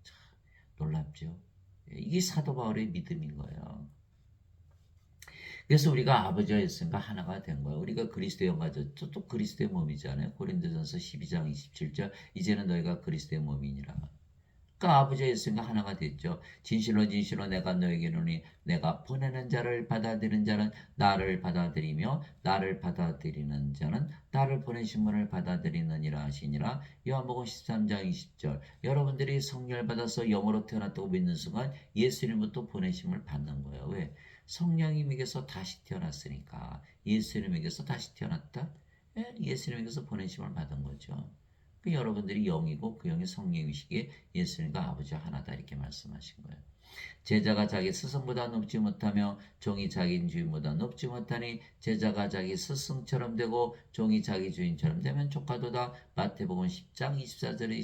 참 놀랍죠. 이게 사도 바울의 믿음인 거예요. 그래서 우리가 아버지와 예수님과 하나가 된 거예요. 우리가 그리스도의 영 가졌죠. 또 그리스도의 몸이잖아요. 고린도전서 12장 27절 이제는 너희가 그리스도의 몸이니라. 그러니까 아버지와 예수님과 하나가 됐죠. 진실로 진실로 내가 너에게 이르노니 내가 보내는 자를 받아들이는 자는 나를 받아들이며 나를 받아들이는 자는 나를 보내신 분을 받아들이느니라 하시니라. 요한복음 13장 20절. 여러분들이 성령을 받아서 영으로 태어났다고 믿는 순간 예수님부터 보내심을 받는 거예요. 왜? 성령님에게서 다시 태어났으니까. 예수님에게서 다시 태어났다? 예수님에게서 보내심을 받은 거죠. 그 여러분들이 영이고 그 영이 성령이시기에 예수님과 아버지와 하나다 이렇게 말씀하신 거예요. 제자가 자기 스승보다 높지 못하며 종이 자기 주인보다 높지 못하니 제자가 자기 스승처럼 되고 종이 자기 주인처럼 되면 족하도다. 마태복음 10장 24절에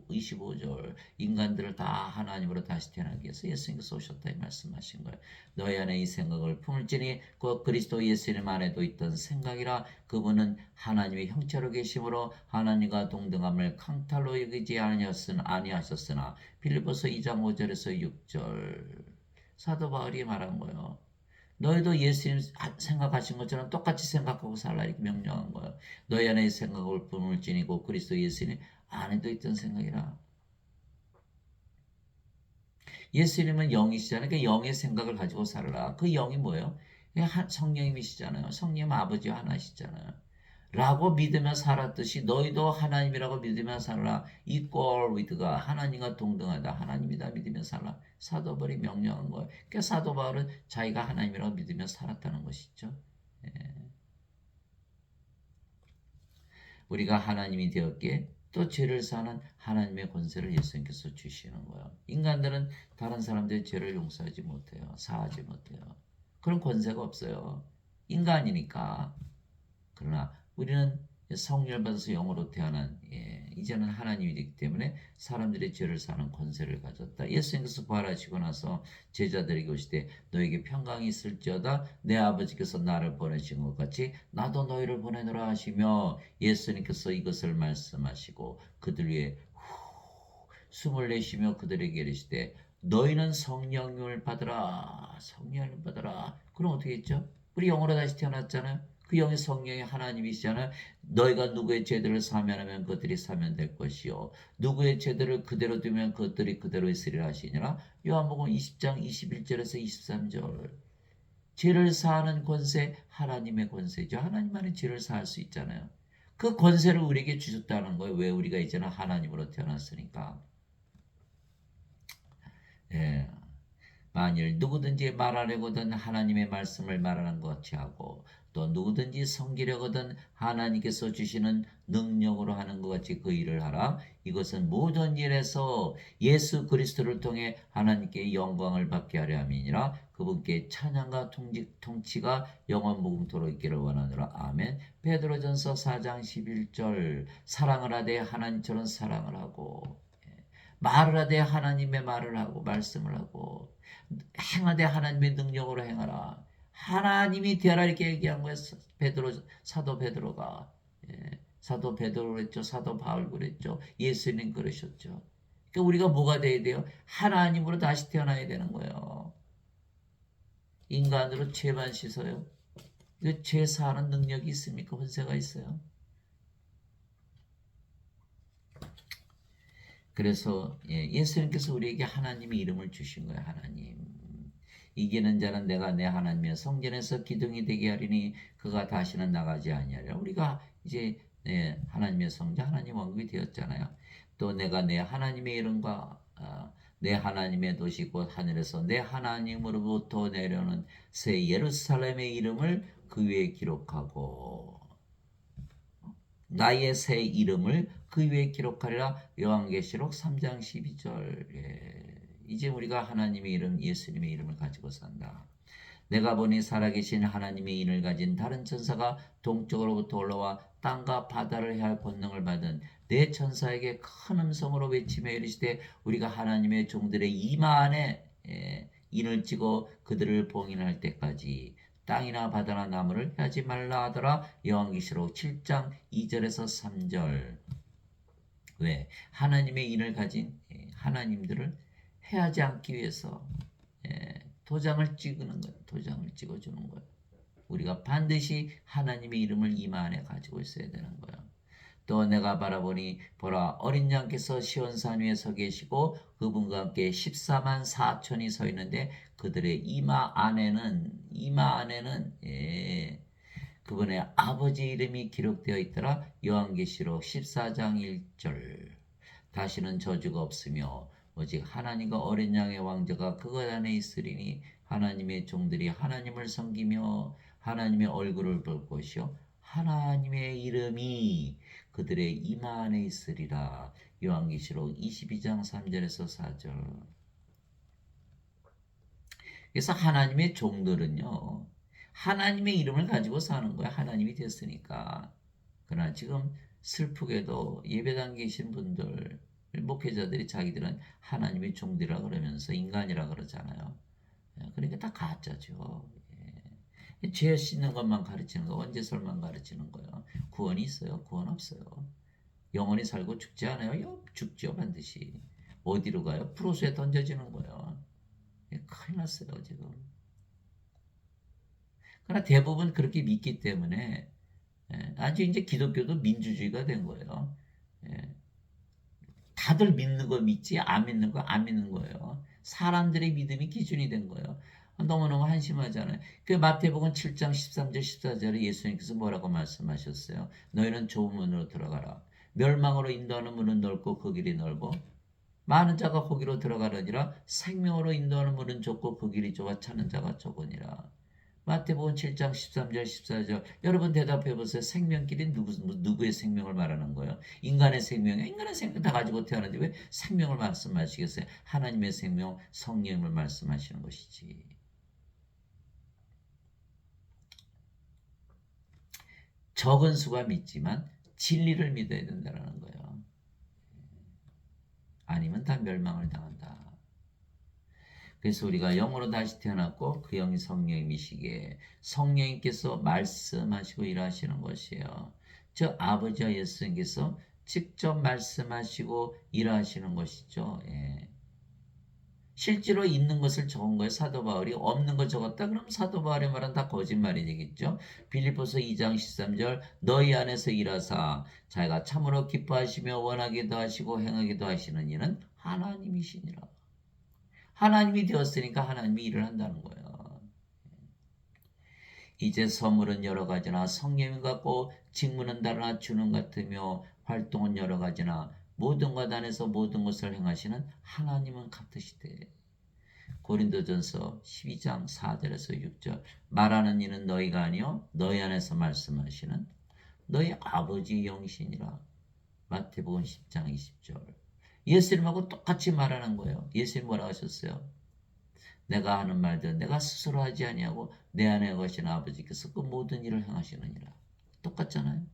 25절. 인간들을 다 하나님으로 다시 태어나기 위해서 예수님께서 오셨다 이 말씀하신 거예요. 너희 안에 이 생각을 품을지니 곧 그리스도 예수님 안에도 있던 생각이라. 그분은 하나님의 형체로 계심으로 하나님과 동등함을 강탈로 여기지 아니하셨으나 빌립보서 2장 5절에서 6절. 사도 바울이 말한 거예요. 너희도 예수님 생각하신 것처럼 똑같이 생각하고 살라 이렇게 명령한 거예요. 너희 안에 생각을 품을지니고 그리스도 예수님 안에도 있던 생각이라. 예수님은 영이시잖아요. 그러니까 영의 생각을 가지고 살라. 그 영이 뭐예요? 성령님이시잖아요. 성령 아버지와 하나시잖아요. 라고 믿으며 살았듯이 너희도 하나님이라고 믿으며 살라. equal with God. 하나님과 동등하다. 하나님이다 믿으며 살라. 사도 바울이 명령한 거예요. 그러니까 사도 바울은 자기가 하나님이라고 믿으며 살았다는 것이죠. 예. 우리가 하나님이 되었기에 또 죄를 사는 하나님의 권세를 예수님께서 주시는 거예요. 인간들은 다른 사람들의 죄를 용서하지 못해요. 사하지 못해요. 그런 권세가 없어요. 인간이니까. 그러나 우리는 성령을 받아서 영으로 태어난 이제는 하나님이 되기 때문에 사람들의 죄를 사는 권세를 가졌다. 예수님께서 부활하시고 나서 제자들에게 오시되 너에게 평강이 있을지어다. 내 아버지께서 나를 보내신 것 같이 나도 너희를 보내노라 하시며 예수님께서 이것을 말씀하시고 그들 위에 숨을 내쉬며 그들에게 이르시되 너희는 성령을 받으라. 성령을 받으라. 그럼 어떻게 했죠? 우리 영으로 다시 태어났잖아요. 그 영의 성령이 하나님이시잖아요. 너희가 누구의 죄들을 사면하면 그들이 사면될 것이요 누구의 죄들을 그대로 두면 그들이 그대로 있으리라 하시니라. 요한복음 20장 21절에서 23절. 죄를 사하는 권세 하나님의 권세죠. 하나님만이 죄를 사할 수 있잖아요. 그 권세를 우리에게 주셨다는 거예요. 왜? 우리가 이제는 하나님으로 태어났으니까. 예. 만일 누구든지 말하려거든 하나님의 말씀을 말하는 것 같이 하고 또 누구든지 섬기려거든 하나님께서 주시는 능력으로 하는 것 같이 그 일을 하라. 이것은 모든 일에서 예수 그리스도를 통해 하나님께 영광을 받게 하려 함이니라. 그분께 찬양과 통치가 영원 무궁토록 있기를 원하노라. 아멘. 베드로전서 4장 11절 사랑을 하되 하나님처럼 사랑을 하고 말을 하되 하나님의 말을 하고 말씀을 하고 행하되 하나님의 능력으로 행하라. 하나님이 되라 이렇게 얘기한 거예요. 사도 베드로가. 사도 베드로 그랬죠. 사도 바울 그랬죠. 예수님 그러셨죠. 그러니까 우리가 뭐가 돼야 돼요? 하나님으로 다시 태어나야 되는 거예요. 인간으로 죄만 씻어요. 이거 죄 사하는 능력이 있습니까? 혼세가 있어요. 그래서 예수님께서 우리에게 하나님의 이름을 주신 거예요. 하나님. 이기는 자는 내가 내 하나님의 성전에서 기둥이 되게 하리니 그가 다시는 나가지 아니하리라. 우리가 이제 하나님의 성전 하나님 왕국이 되었잖아요. 또 내가 내 하나님의 이름과 내 하나님의 도시 곧 하늘에서 내 하나님으로부터 내려오는 새 예루살렘의 이름을 그 위에 기록하고 나의 새 이름을 그 위에 기록하리라. 요한계시록 3장 12절. 이제 우리가 하나님의 이름 예수님의 이름을 가지고 산다. 내가 보니 살아계신 하나님의 인을 가진 다른 천사가 동쪽으로부터 올라와 땅과 바다를 해할 권능을 받은 네 천사에게 큰 음성으로 외치며 이르시되 우리가 하나님의 종들의 이마 안에 인을 찍어 그들을 봉인할 때까지 땅이나 바다나 나무를 해하지 말라 하더라. 요한계시록 7장 2절에서 3절. 왜? 하나님의 인을 가진 하나님들을 해하지 않기 위해서 도장을 찍는 거예요. 도장을 찍어주는 거예요. 우리가 반드시 하나님의 이름을 이마 안에 가지고 있어야 되는 거예요. 또 내가 바라보니 보라 어린 양께서 시온산 위에 서 계시고 그분과 함께 14만 4천이 서 있는데 그들의 이마 안에는 그분의 아버지 이름이 기록되어 있더라. 요한계시록 14장 1절. 다시는 저주가 없으며 오직 하나님과 어린 양의 왕자가 그것 안에 있으리니 하나님의 종들이 하나님을 섬기며 하나님의 얼굴을 볼 것이요 하나님의 이름이 그들의 이마 안에 있으리라. 요한계시록 22장 3절에서 4절. 그래서 하나님의 종들은요. 하나님의 이름을 가지고 사는 거야. 하나님이 됐으니까. 그러나 지금 슬프게도 예배당 계신 분들, 목회자들이 자기들은 하나님의 종들이라 그러면서 인간이라 그러잖아요. 그러니까 다 가짜죠. 죄 씻는 것만 가르치는 거, 원죄설만 가르치는 거예요. 구원이 있어요? 구원 없어요. 영원히 살고 죽지 않아요? 죽죠, 반드시. 어디로 가요? 프로수에 던져지는 거예요. 큰일 났어요, 지금. 그러나 대부분 그렇게 믿기 때문에 아주 이제 기독교도 민주주의가 된 거예요. 다들 믿는 거 믿지 안 믿는 거 안 믿는 거예요. 사람들의 믿음이 기준이 된 거예요. 너무너무 한심하잖아요. 그 마태복음 7장 13절 14절에 예수님께서 뭐라고 말씀하셨어요? 너희는 좁은 문으로 들어가라. 멸망으로 인도하는 문은 넓고 그 길이 넓어 많은 자가 거기로 들어가려니라. 생명으로 인도하는 문은 좁고 그 길이 좁아 찾는 자가 적으니라. 마태복음 7장 13절 14절. 여러분 대답해 보세요. 생명길이 누구의 생명을 말하는 거예요? 인간의 생명이에요. 인간의 생명 다 가지고 태어났는데 왜 생명을 말씀하시겠어요? 하나님의 생명 성령을 말씀하시는 것이지. 적은 수가 믿지만 진리를 믿어야 된다는 거예요. 아니면 다 멸망을 당한다. 그래서 우리가 영으로 다시 태어났고 그 영이 성령이시기에 성령님께서 말씀하시고 일하시는 것이에요. 저 아버지와 예수님께서 직접 말씀하시고 일하시는 것이죠. 실제로 있는 것을 적은 거예요. 사도 바울이 없는 걸 적었다. 그럼 사도 바울의 말은 다 거짓말이 되겠죠. 빌립보서 2장 13절 너희 안에서 일하사 자기가 참으로 기뻐하시며 원하기도 하시고 행하기도 하시는 이는 하나님이시니라. 하나님이 되었으니까 하나님이 일을 한다는 거예요. 이제 선물은 여러 가지나 성령이 같고 직무는 다르나 주는 같으며 활동은 여러 가지나 모든 것 안에서 모든 것을 행하시는 하나님은 같으시되 고린도전서 12장 4절에서 6절 말하는 이는 너희가 아니요 너희 안에서 말씀하시는 너희 아버지 영이시니라. 마태복음 10장 20절. 예수님하고 똑같이 말하는 거예요. 예수님 뭐라고 하셨어요? 내가 하는 말들 내가 스스로 하지 아니하고 내 안에 거신 아버지께서 그 모든 일을 행하시느니라. 똑같잖아요.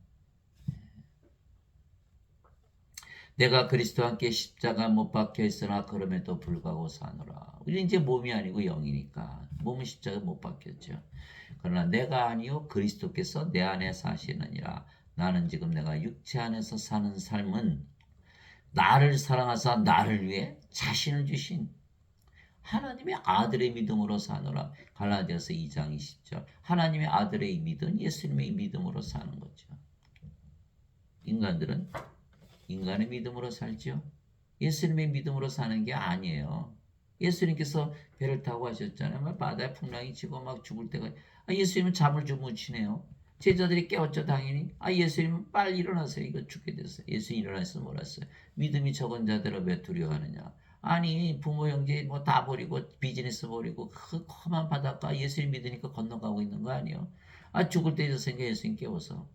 내가 그리스도와 함께 십자가 못 박혀 있으나 그럼에도 불구하고 사노라. 우리 이제 몸이 아니고 영이니까 몸은 십자가 못 박혔죠. 그러나 내가 아니요 그리스도께서 내 안에 사시느니라. 나는 지금 내가 육체 안에서 사는 삶은 나를 사랑하사 나를 위해 자신을 주신 하나님의 아들의 믿음으로 사노라. 갈라디아서 2장 20절. 하나님의 아들의 믿음, 예수님의 믿음으로 사는 거죠. 인간들은 인간의 믿음으로 살죠. 예수님의 믿음으로 사는 게 아니에요. 예수님께서 배를 타고 하셨잖아요. 막 바다에 풍랑이 치고 막 죽을 때가 예수님은 잠을 주무치네요. 제자들이 깨웠죠 당연히. 예수님은 빨리 일어나세요. 이거 죽게 됐어요. 예수님 일어나서 몰았어요. 믿음이 적은 자들을 왜 두려워하느냐. 아니 부모 형제 뭐 다 버리고 비즈니스 버리고 그 험한 바닷가 예수님 믿으니까 건너가고 있는 거 아니에요. 죽을 때 됐으니까 예수님 깨워서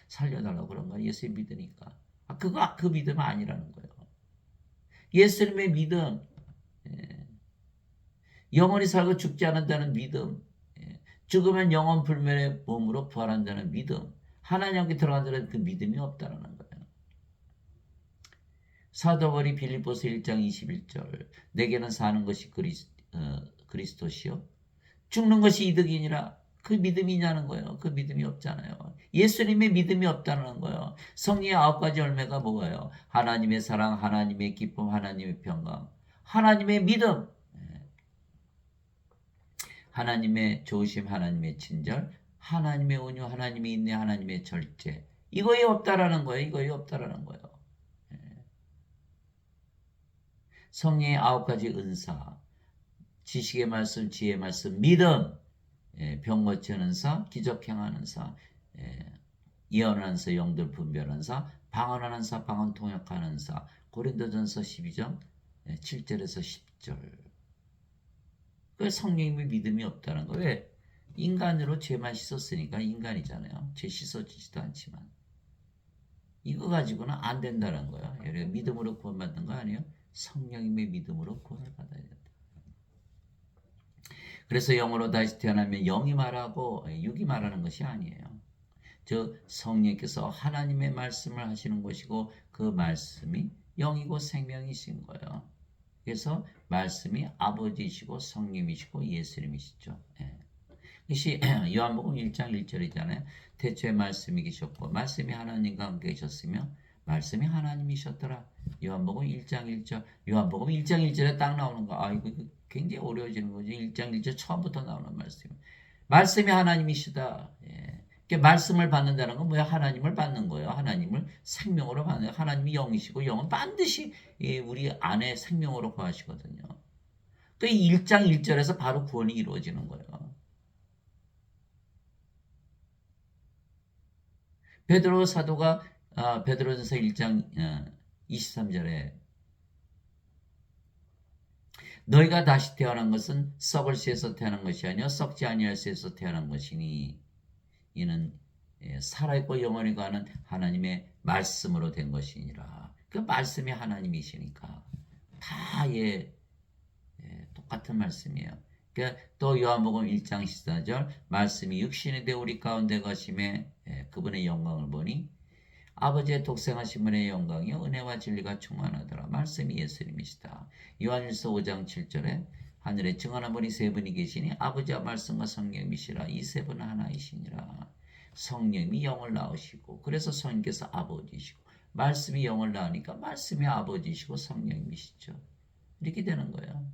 살려달라고 그런 거야. 예수님 믿으니까. 그거 그 믿음은 아니라는 거예요. 예수님의 믿음, 영원히 살고 죽지 않는다는 믿음, 죽으면 영원 불멸의 몸으로 부활한다는 믿음, 하나님께 들어간다는 그 믿음이 없다는 거예요. 사도 바울이 빌립보서 1장 21절 내게는 사는 것이 그리스도시요 죽는 것이 이득이니라. 그 믿음이 있냐는 거예요. 그 믿음이 없잖아요. 예수님의 믿음이 없다는 거예요. 성령의 9가지 열매가 뭐예요? 하나님의 사랑, 하나님의 기쁨, 하나님의 평강, 하나님의 믿음, 하나님의 조심, 하나님의 친절, 하나님의 온유, 하나님의 인내, 하나님의 절제. 이거에 없다라는 거예요. 이거에 없다라는 거예요. 성령의 9가지 은사, 지식의 말씀, 지혜의 말씀, 믿음, 병 고치는 사, 기적 행하는 사, 예언하는 사, 영들 분별하는 사, 방언하는 사, 방언 통역하는 사. 고린도전서 12장 7절에서 10절. 그 성령님의 믿음이 없다는 거예요. 왜? 인간으로 죄만 씻었으니까 인간이잖아요. 죄 씻어지지도 않지만. 이거 가지고는 안 된다는 거예요. 우리가 믿음으로 구원받는 거 아니에요? 성령님의 믿음으로 구원을 받아야 된다. 그래서 영으로 다시 태어나면 영이 말하고 육이 말하는 것이 아니에요. 즉 성령께서 하나님의 말씀을 하시는 것이고 그 말씀이 영이고 생명이신 거예요. 그래서 말씀이 아버지이시고 성령이시고 예수님이시죠. 이것이 요한복음 1장 1절이잖아요. 태초에 말씀이 계셨고 말씀이 하나님과 함께 계셨으며 말씀이 하나님이셨더라. 요한복음 1장 1절. 요한복음 1장 1절에 딱 나오는 거. 이거 굉장히 어려워지는 거죠. 1장 1절 처음부터 나오는 말씀. 말씀이 하나님이시다. 말씀을 받는다는 건 뭐야? 하나님을 받는 거예요. 하나님을 생명으로 받는 거예요. 하나님이 영이시고 영은 반드시 우리 안에 생명으로 거하시거든요. 그 1장 1절에서 바로 구원이 이루어지는 거예요. 베드로 사도가 베드로전서 1장 23절에 너희가 다시 태어난 것은 썩을 씨에서 태어난 것이 아니요 썩지 아니할 씨에서 태어난 것이니 이는 살아있고 영원히 가는 하나님의 말씀으로 된 것이니라. 그 말씀이 하나님이시니까 다 똑같은 말씀이에요. 또 요한복음 1장 14절 말씀이 육신이 되어 우리 가운데 가심에 그분의 영광을 보니 아버지의 독생하신 분의 영광이요 은혜와 진리가 충만하더라. 말씀이 예수님이시다. 요한일서 5장 7절에 하늘에 증언한 분이 세 분이 계시니 아버지와 말씀과 성령이시라. 이 세 분은 하나이시니라. 성령이 영을 낳으시고 그래서 성령께서 아버지시고 말씀이 영을 낳으니까 말씀이 아버지시고 성령이시죠. 이렇게 되는 거예요.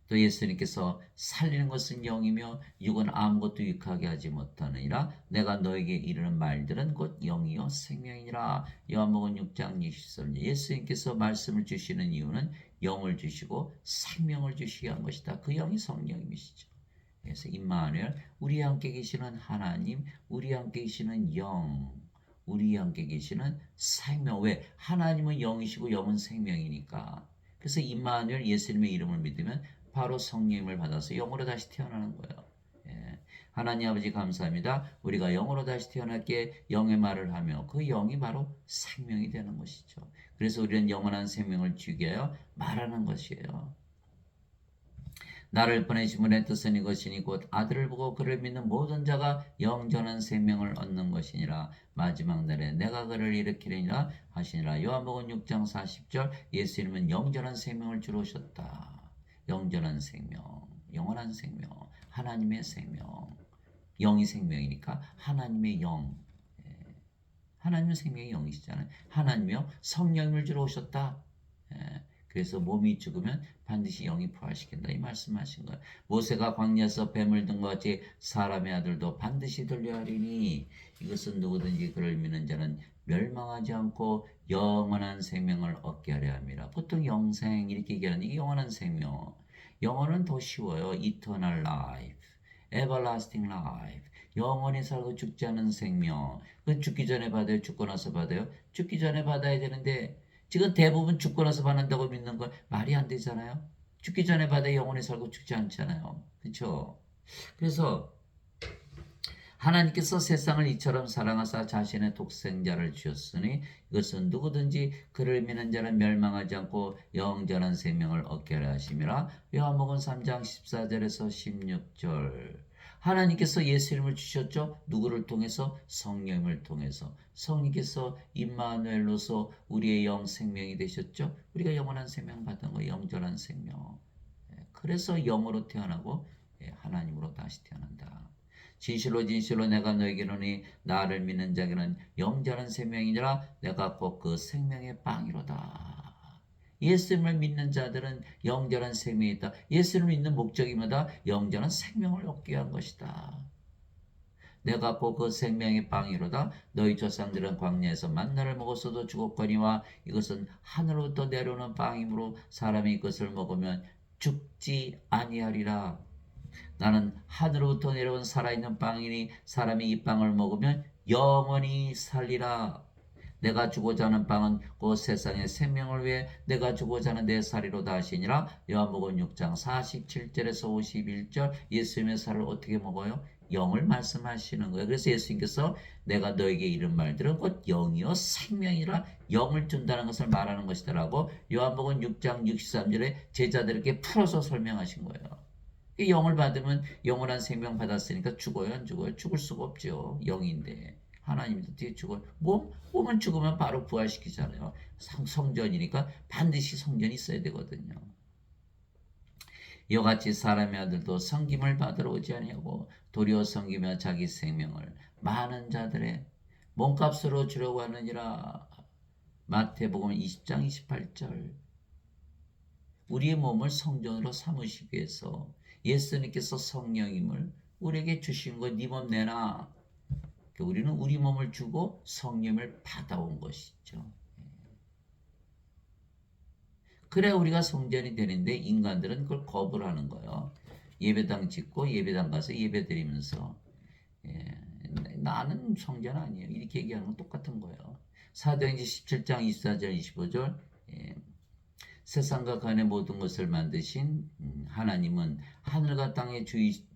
또 예수님께서 살리는 것은 영이며 육은 아무것도 유익하게 하지 못하느니라. 내가 너에게 이르는 말들은 곧 영이요 생명이니라. 요한복음 6장 20절. 예수님께서 말씀을 주시는 이유는 영을 주시고 생명을 주시게 한 것이다. 그 영이 성령이시죠. 그래서 임마누엘 우리 함께 계시는 하나님, 우리 함께 계시는 영, 우리 함께 계시는 생명. 왜? 하나님은 영이시고 영은 생명이니까. 그래서 임마누엘 예수님의 이름을 믿으면 바로 성령님을 받아서 영으로 다시 태어나는 거예요. 예. 하나님 아버지 감사합니다. 우리가 영으로 다시 태어났기에 영의 말을 하며 그 영이 바로 생명이 되는 것이죠. 그래서 우리는 영원한 생명을 주게 하여 말하는 것이에요. 나를 보내신 분의 뜻은 이것이니 곧 아들을 보고 그를 믿는 모든 자가 영전한 생명을 얻는 것이니라. 마지막 날에 내가 그를 일으키리라 하시니라. 요한복음 6장 40절 예수님은 영전한 생명을 주러 오셨다. 영전한 생명, 영원한 생명, 하나님의 생명. 영이 생명이니까 하나님의 영. 하나님의 생명이 영이시잖아요. 하나님이요 성령을 주러 오셨다. 그래서 몸이 죽으면 반드시 영이 부활시킨다 이 말씀하신 거예요. 모세가 광야에서 뱀을 든 것 같이 사람의 아들도 반드시 들려하리니 이것은 누구든지 그를 믿는 자는 멸망하지 않고 영원한 생명을 얻게 하려 함이라. 보통 영생 이렇게 얘기하는 이게 영원한 생명. 영어는 더 쉬워요. Eternal life, Everlasting life. 영원히 살고 죽지 않은 생명. 그건 죽기 전에 받아요? 죽고 나서 받아요? 죽기 전에 받아야 되는데 지금 대부분 죽고 나서 받는다고 믿는 건 말이 안 되잖아요. 죽기 전에 받아 영원히 살고 죽지 않잖아요. 그렇죠? 그래서 하나님께서 세상을 이처럼 사랑하사 자신의 독생자를 주셨으니 이것은 누구든지 그를 믿는 자는 멸망하지 않고 영전한 생명을 얻게 하려 하심이라. 요한복음 3장 14절에서 16절. 하나님께서 예수님을 주셨죠. 누구를 통해서? 성령을 통해서. 성령께서 임마누엘로서 우리의 영 생명이 되셨죠. 우리가 영원한 생명 받은 거 영전한 생명. 그래서 영으로 태어나고 하나님으로 다시 태어난다. 진실로 진실로 내가 너에게 이르노니 나를 믿는 자에게는 영전한 생명이니라. 내가 곧 그 생명의 빵이로다. 예수님을 믿는 자들은 영전한 생명이 있다. 예수님을 믿는 목적이 뭐다? 영전한 생명을 얻기 위한 것이다. 내가 곧 그 생명의 빵이로다. 너희 조상들은 광야에서 만나를 먹었어도 죽었거니와 이것은 하늘로부터 내려오는 빵이므로 사람이 이것을 먹으면 죽지 아니하리라. 나는 하늘로부터 내려온 살아있는 빵이니 사람이 이 빵을 먹으면 영원히 살리라. 내가 주고자 하는 빵은 그 세상의 생명을 위해 내가 주고자 하는 내 살이로다 하시니라. 요한복음 6장 47절에서 51절 예수님의 살을 어떻게 먹어요? 영을 말씀하시는 거예요. 그래서 예수님께서 내가 너에게 이른 말들은 곧 영이요 생명이라 영을 준다는 것을 말하는 것이다라고 요한복음 6장 63절에 제자들에게 풀어서 설명하신 거예요. 영을 받으면 영원한 생명 받았으니까 죽어요 안 죽어요? 죽을 수가 없죠. 영인데. 하나님도 어떻게 죽어요? 몸은 죽으면 바로 부활시키잖아요. 성전이니까 반드시 성전이 있어야 되거든요. 이와 같이 사람의 아들도 섬김을 받으러 오지 아니하고 도리어 섬기며 자기 생명을 많은 자들의 몸값으로 주려고 하느니라. 마태복음 20장 28절. 우리의 몸을 성전으로 삼으시기 위해서 예수님께서 성령임을 우리에게 주신 거 네 몸 내놔. 우리는 우리 몸을 주고 성령을 받아온 것이죠. 그래 우리가 성전이 되는데 인간들은 그걸 거부를 하는 거예요. 예배당 짓고 예배당 가서 예배 드리면서 나는 성전 아니에요. 이렇게 얘기하는 건 똑같은 거예요. 사도행전 17장 24절 25절 세상과 간의 모든 것을 만드신 하나님은 하늘과 땅의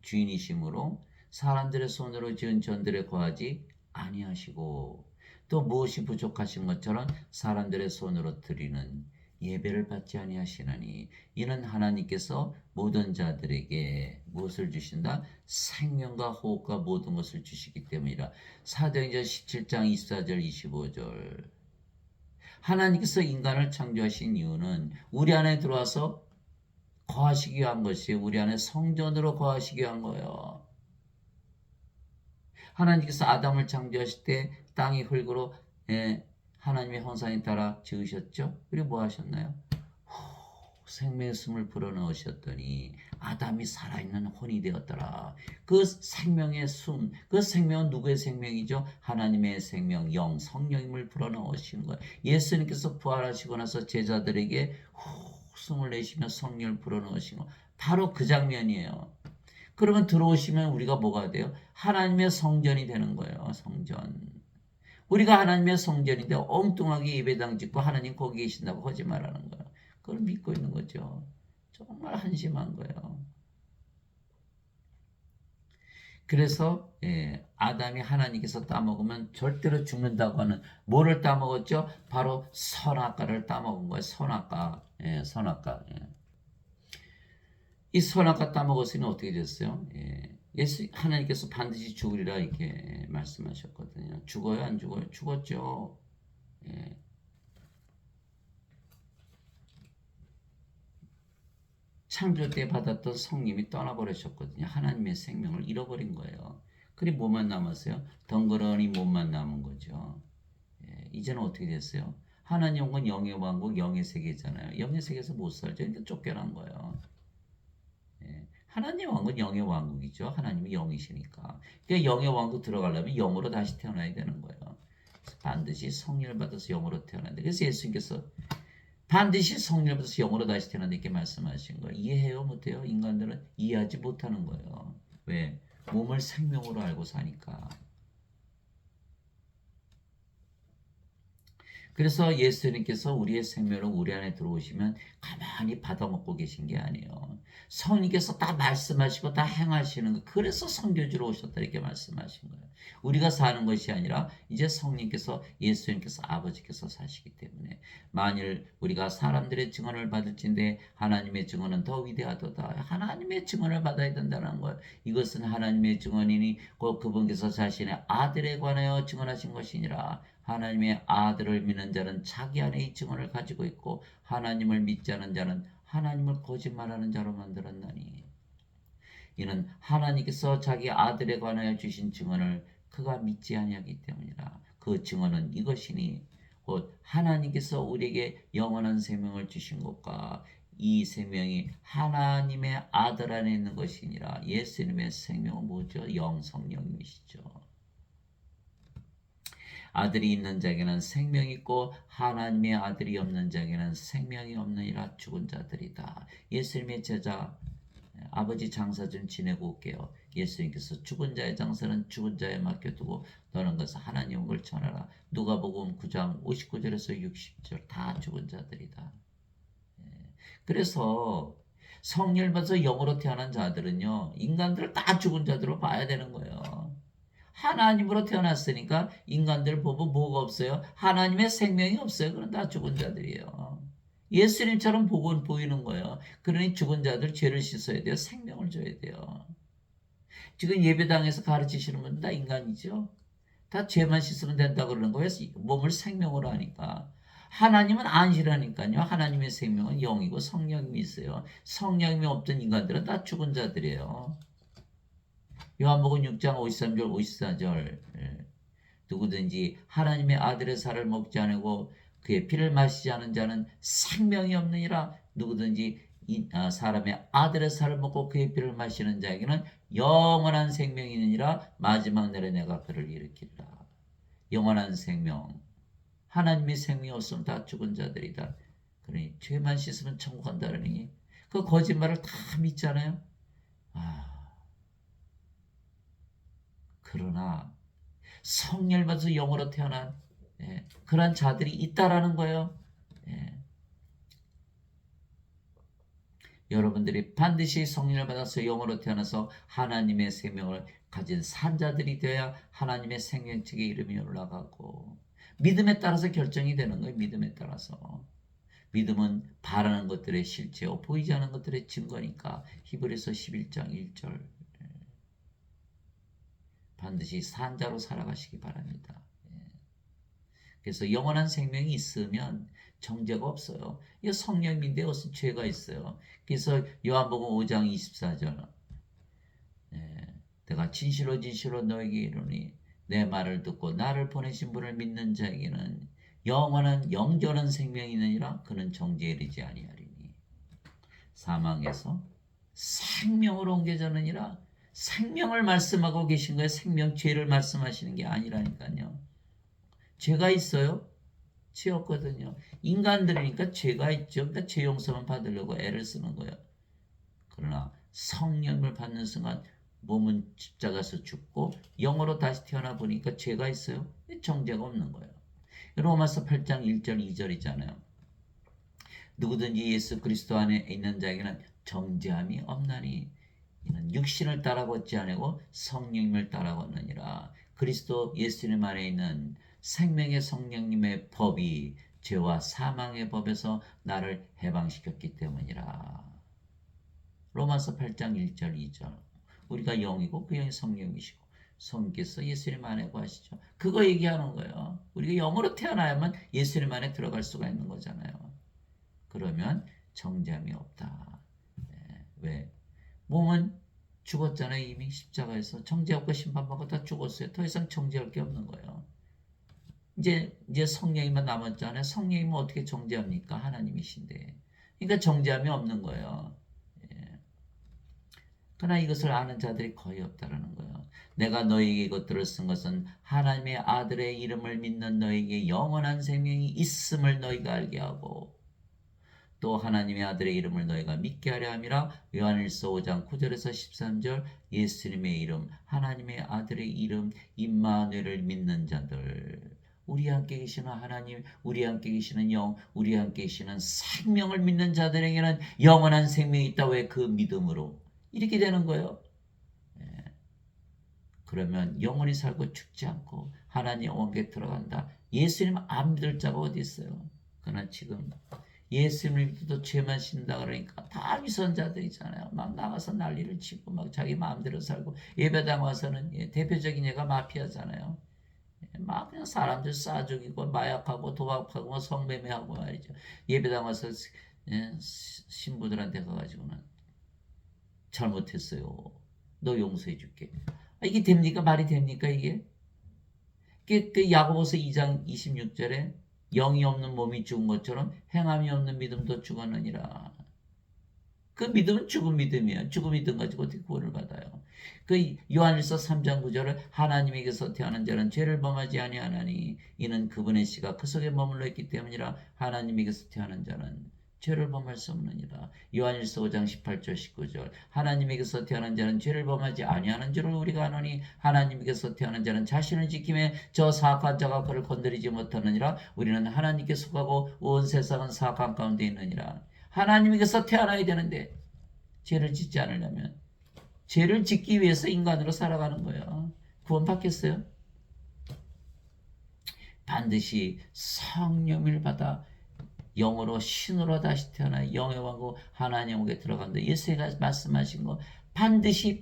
주인이시므로 사람들의 손으로 지은 전들에 거하지 아니하시고 또 무엇이 부족하신 것처럼 사람들의 손으로 드리는 예배를 받지 아니하시나니 이는 하나님께서 모든 자들에게 무엇을 주신다? 생명과 호흡과 모든 것을 주시기 때문이라. 사도행전 17장 24절 25절 하나님께서 인간을 창조하신 이유는 우리 안에 들어와서 거하시기 위한 것이 우리 안에 성전으로 거하시기 위한 거예요. 하나님께서 아담을 창조하실 때 땅이 흙으로 하나님의 형상에 따라 지으셨죠. 그리고 뭐 하셨나요? 생명의 숨을 불어넣으셨더니 아담이 살아있는 혼이 되었더라. 그 생명의 숨, 그 생명은 누구의 생명이죠? 하나님의 생명, 영, 성령임을 불어넣으신 거예요. 예수님께서 부활하시고 나서 제자들에게 숨을 내쉬며 성령을 불어넣으신 거 바로 그 장면이에요. 그러면 들어오시면 우리가 뭐가 돼요? 하나님의 성전이 되는 거예요. 성전. 우리가 하나님의 성전인데 엉뚱하게 예배당 짓고 하나님 거기 계신다고 거짓말하는 거예요. 그걸 믿고 있는 거죠. 정말 한심한 거예요. 그래서 아담이 하나님께서 따먹으면 절대로 죽는다고 하는 뭐를 따먹었죠? 바로 선악과를 따먹은 거예요. 선악과. 선악과. 이 선악과 따먹었으니 어떻게 됐어요? 하나님께서 반드시 죽으리라 이렇게 말씀하셨거든요. 죽어요, 안 죽어요? 죽었죠. 예. 창조 때 받았던 성님이 떠나버리셨거든요. 하나님의 생명을 잃어버린 거예요. 그리 뭐만 남았어요? 덩그러니 몸만 남은 거죠. 이제는 어떻게 됐어요? 하나님 온 건 영의 왕국, 영의 세계잖아요. 영의 세계에서 못 살죠. 그러니까 쫓겨난 거예요. 하나님 왕국은 영의 왕국이죠. 하나님이 영이시니까. 그러니까 영의 왕국 들어가려면 영으로 다시 태어나야 되는 거예요. 반드시 성령을 받아서 영으로 태어나야 돼. 그래서 예수님께서 반드시 성령을 받아서 영으로 다시 태어난다 이렇게 말씀하신 거예요. 이해해요? 못해요? 인간들은 이해하지 못하는 거예요. 왜? 몸을 생명으로 알고 사니까. 그래서 예수님께서 우리의 생명을 우리 안에 들어오시면 가만히 받아먹고 계신 게 아니에요. 성령께서 다 말씀하시고 다 행하시는 거. 그래서 선교지로 오셨다 이렇게 말씀하신 거예요. 우리가 사는 것이 아니라 이제 성령께서 예수님께서 아버지께서 사시기 때문에 만일 우리가 사람들의 증언을 받을진데 하나님의 증언은 더 위대하도다. 하나님의 증언을 받아야 된다는 거예요. 이것은 하나님의 증언이니 곧 그분께서 자신의 아들에 관하여 증언하신 것이니라. 하나님의 아들을 믿는 자는 자기 안에 이 증언을 가지고 있고 하나님을 믿지 않은 자는 하나님을 거짓말하는 자로 만들었나니 이는 하나님께서 자기 아들에 관하여 주신 증언을 그가 믿지 아니하기 때문이라. 그 증언은 이것이니 곧 하나님께서 우리에게 영원한 생명을 주신 것과 이 생명이 하나님의 아들 안에 있는 것이니라. 예수님의 생명은 뭐죠? 영성령이시죠. 아들이 있는 자에게는 생명이 있고 하나님의 아들이 없는 자에게는 생명이 없느니라. 죽은 자들이다. 예수님의 제자 아버지 장사 좀 지내고 올게요. 예수님께서 죽은 자의 장사는 죽은 자에 맡겨두고 너는 것을 하나님을 전하라. 누가복음 9장 59절에서 60절 다 죽은 자들이다. 그래서 성령을 받아서 영으로 태어난 자들은요. 인간들을 다 죽은 자들로 봐야 되는 거예요. 하나님으로 태어났으니까 인간들 보면 뭐가 없어요? 하나님의 생명이 없어요. 그건 다 죽은 자들이에요. 예수님처럼 보이는 거예요. 그러니 죽은 자들 죄를 씻어야 돼요. 생명을 줘야 돼요. 지금 예배당에서 가르치시는 분들 다 인간이죠. 다 죄만 씻으면 된다 그러는 거예요. 몸을 생명으로 하니까. 하나님은 아니라니까요. 하나님의 생명은 영이고 성령이 있어요. 성령이 없던 인간들은 다 죽은 자들이에요. 요한복음 6장 53절 54절 누구든지 하나님의 아들의 살을 먹지 않고 그의 피를 마시지 않은 자는 생명이 없느니라. 누구든지 사람의 아들의 살을 먹고 그의 피를 마시는 자에게는 영원한 생명이 있느니라. 마지막 날에 내가 그를 일으키리라. 영원한 생명. 하나님의 생명이 없으면 다 죽은 자들이다. 그러니 죄만 씻으면 천국 간다더니 그 거짓말을 다 믿잖아요. 그러나 성령을 받아서 영으로 태어난 그런 자들이 있다라는 거예요. 여러분들이 반드시 성령을 받아서 영으로 태어나서 하나님의 생명을 가진 산자들이 되어야 하나님의 생명책에 이름이 올라가고 믿음에 따라서 결정이 되는 거예요. 믿음에 따라서. 믿음은 바라는 것들의 실체요 보이지 않는 것들의 증거니까 히브리서 11장 1절 반드시 산자로 살아가시기 바랍니다. 그래서 영원한 생명이 있으면 정죄가 없어요. 이 성령인데 무슨 죄가 있어요. 그래서 요한복음 5장 24절 내가 진실로 진실로 너에게 이르노니 내 말을 듣고 나를 보내신 분을 믿는 자에게는 영원한 영존한 생명이 있느니라. 그는 정죄에 이르지 아니하리니 사망에서 생명으로 옮겨졌느니라. 생명을 말씀하고 계신 거예요. 생명, 죄를 말씀하시는 게 아니라니까요. 죄가 있어요? 죄 없거든요. 인간들이니까 죄가 있죠. 그러니까 죄 용서만 받으려고 애를 쓰는 거예요. 그러나 성령을 받는 순간 몸은 십자가에서 죽고 영으로 다시 태어나 보니까 죄가 있어요? 정죄가 없는 거예요. 로마서 8장 1절 2절이잖아요. 누구든지 예수 그리스도 안에 있는 자에게는 정죄함이 없나니 이는 육신을 따라 걷지 아니고 성령님을 따라 걷느니라. 그리스도 예수님 안에 있는 생명의 성령님의 법이 죄와 사망의 법에서 나를 해방시켰기 때문이라. 로마서 8장 1절 2절. 우리가 영이고 그 영이 성령이시고 성께서 예수님 안에 거하시죠. 그거 얘기하는 거예요. 우리가 영으로 태어나야만 예수님 안에 들어갈 수가 있는 거잖아요. 그러면 정죄함이 없다. 네. 왜? 몸은 죽었잖아요. 이미 십자가에서 정죄하고 심판받고 다 죽었어요. 더 이상 정죄할 게 없는 거예요. 이제 성령이만 남았잖아요. 성령이면 어떻게 정죄합니까? 하나님이신데. 그러니까 정죄함이 없는 거예요. 예. 그러나 이것을 아는 자들이 거의 없다라는 거예요. 내가 너에게 이것들을 쓴 것은 하나님의 아들의 이름을 믿는 너에게 영원한 생명이 있음을 너희가 알게 하고 또 하나님의 아들의 이름을 너희가 믿게 하려 함이라. 요한일서 5장 9절에서 13절. 예수님의 이름, 하나님의 아들의 이름 임마누엘을 믿는 자들, 우리 함께 계시는 하나님, 우리 함께 계시는 영, 우리 함께 계시는 생명을 믿는 자들에게는 영원한 생명이 있다. 왜? 그 믿음으로. 이렇게 되는 거예요. 그러면 영원히 살고 죽지 않고 하나님 영원에 들어간다. 예수님 안 믿을 자가 어디 있어요? 그러나 지금 예수님을 믿어도 죄만 신다 그러니까 다 위선자들이잖아요. 막 나가서 난리를 치고 막 자기 마음대로 살고, 예배당 와서는 대표적인 예가 마피아잖아요. 막 그냥 사람들 쏴 죽이고 마약하고 도박하고 성매매하고 말이죠. 예배당 와서 신부들한테 가가지고는 잘못했어요. 너 용서해 줄게. 이게 됩니까? 말이 됩니까 이게? 그 야고보서 2장 26절에 영이 없는 몸이 죽은 것처럼 행함이 없는 믿음도 죽었느니라. 그 믿음은 죽은 믿음이에요. 죽은 믿음 가지고 어떻게 구원을 받아요? 그 요한일서 3장 9절을 하나님에게서 태어난 자는 죄를 범하지 아니하나니 이는 그분의 씨가 그 속에 머물러 있기 때문이라. 하나님에게서 태어난 자는 죄를 범할 수 없느니라. 요한일서 5장 18절 19절. 하나님에게서 태어난 자는 죄를 범하지 아니하는 줄을 우리가 아노니 하나님에게서 태어난 자는 자신을 지킴에 저 사악한 자가 그를 건드리지 못하느니라. 우리는 하나님께 속하고 온 세상은 사악한 가운데 있느니라. 하나님에게서 태어나야 되는데 죄를 짓지 않으려면 죄를 짓기 위해서 인간으로 살아가는 거예요. 구원 받겠어요? 반드시 성령을 받아 영으로 신으로 다시 태어나 영의 왕국 하나님에게 들어간다. 예수가 말씀하신 거 반드시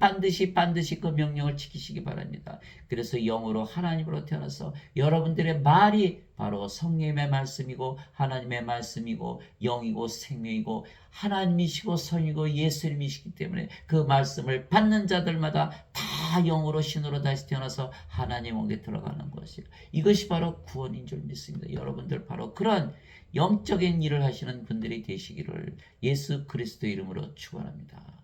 그 명령을 지키시기 바랍니다. 그래서 영으로 하나님으로 태어나서 여러분들의 말이 바로 성령의 말씀이고 하나님의 말씀이고 영이고 생명이고 하나님이시고 성이고 예수님이시기 때문에 그 말씀을 받는 자들마다 다 영으로 신으로 다시 태어나서 하나님에게 들어가는 것이에요. 이것이 바로 구원인 줄 믿습니다. 여러분들 바로 그런 영적인 일을 하시는 분들이 되시기를 예수 그리스도 이름으로 축원합니다.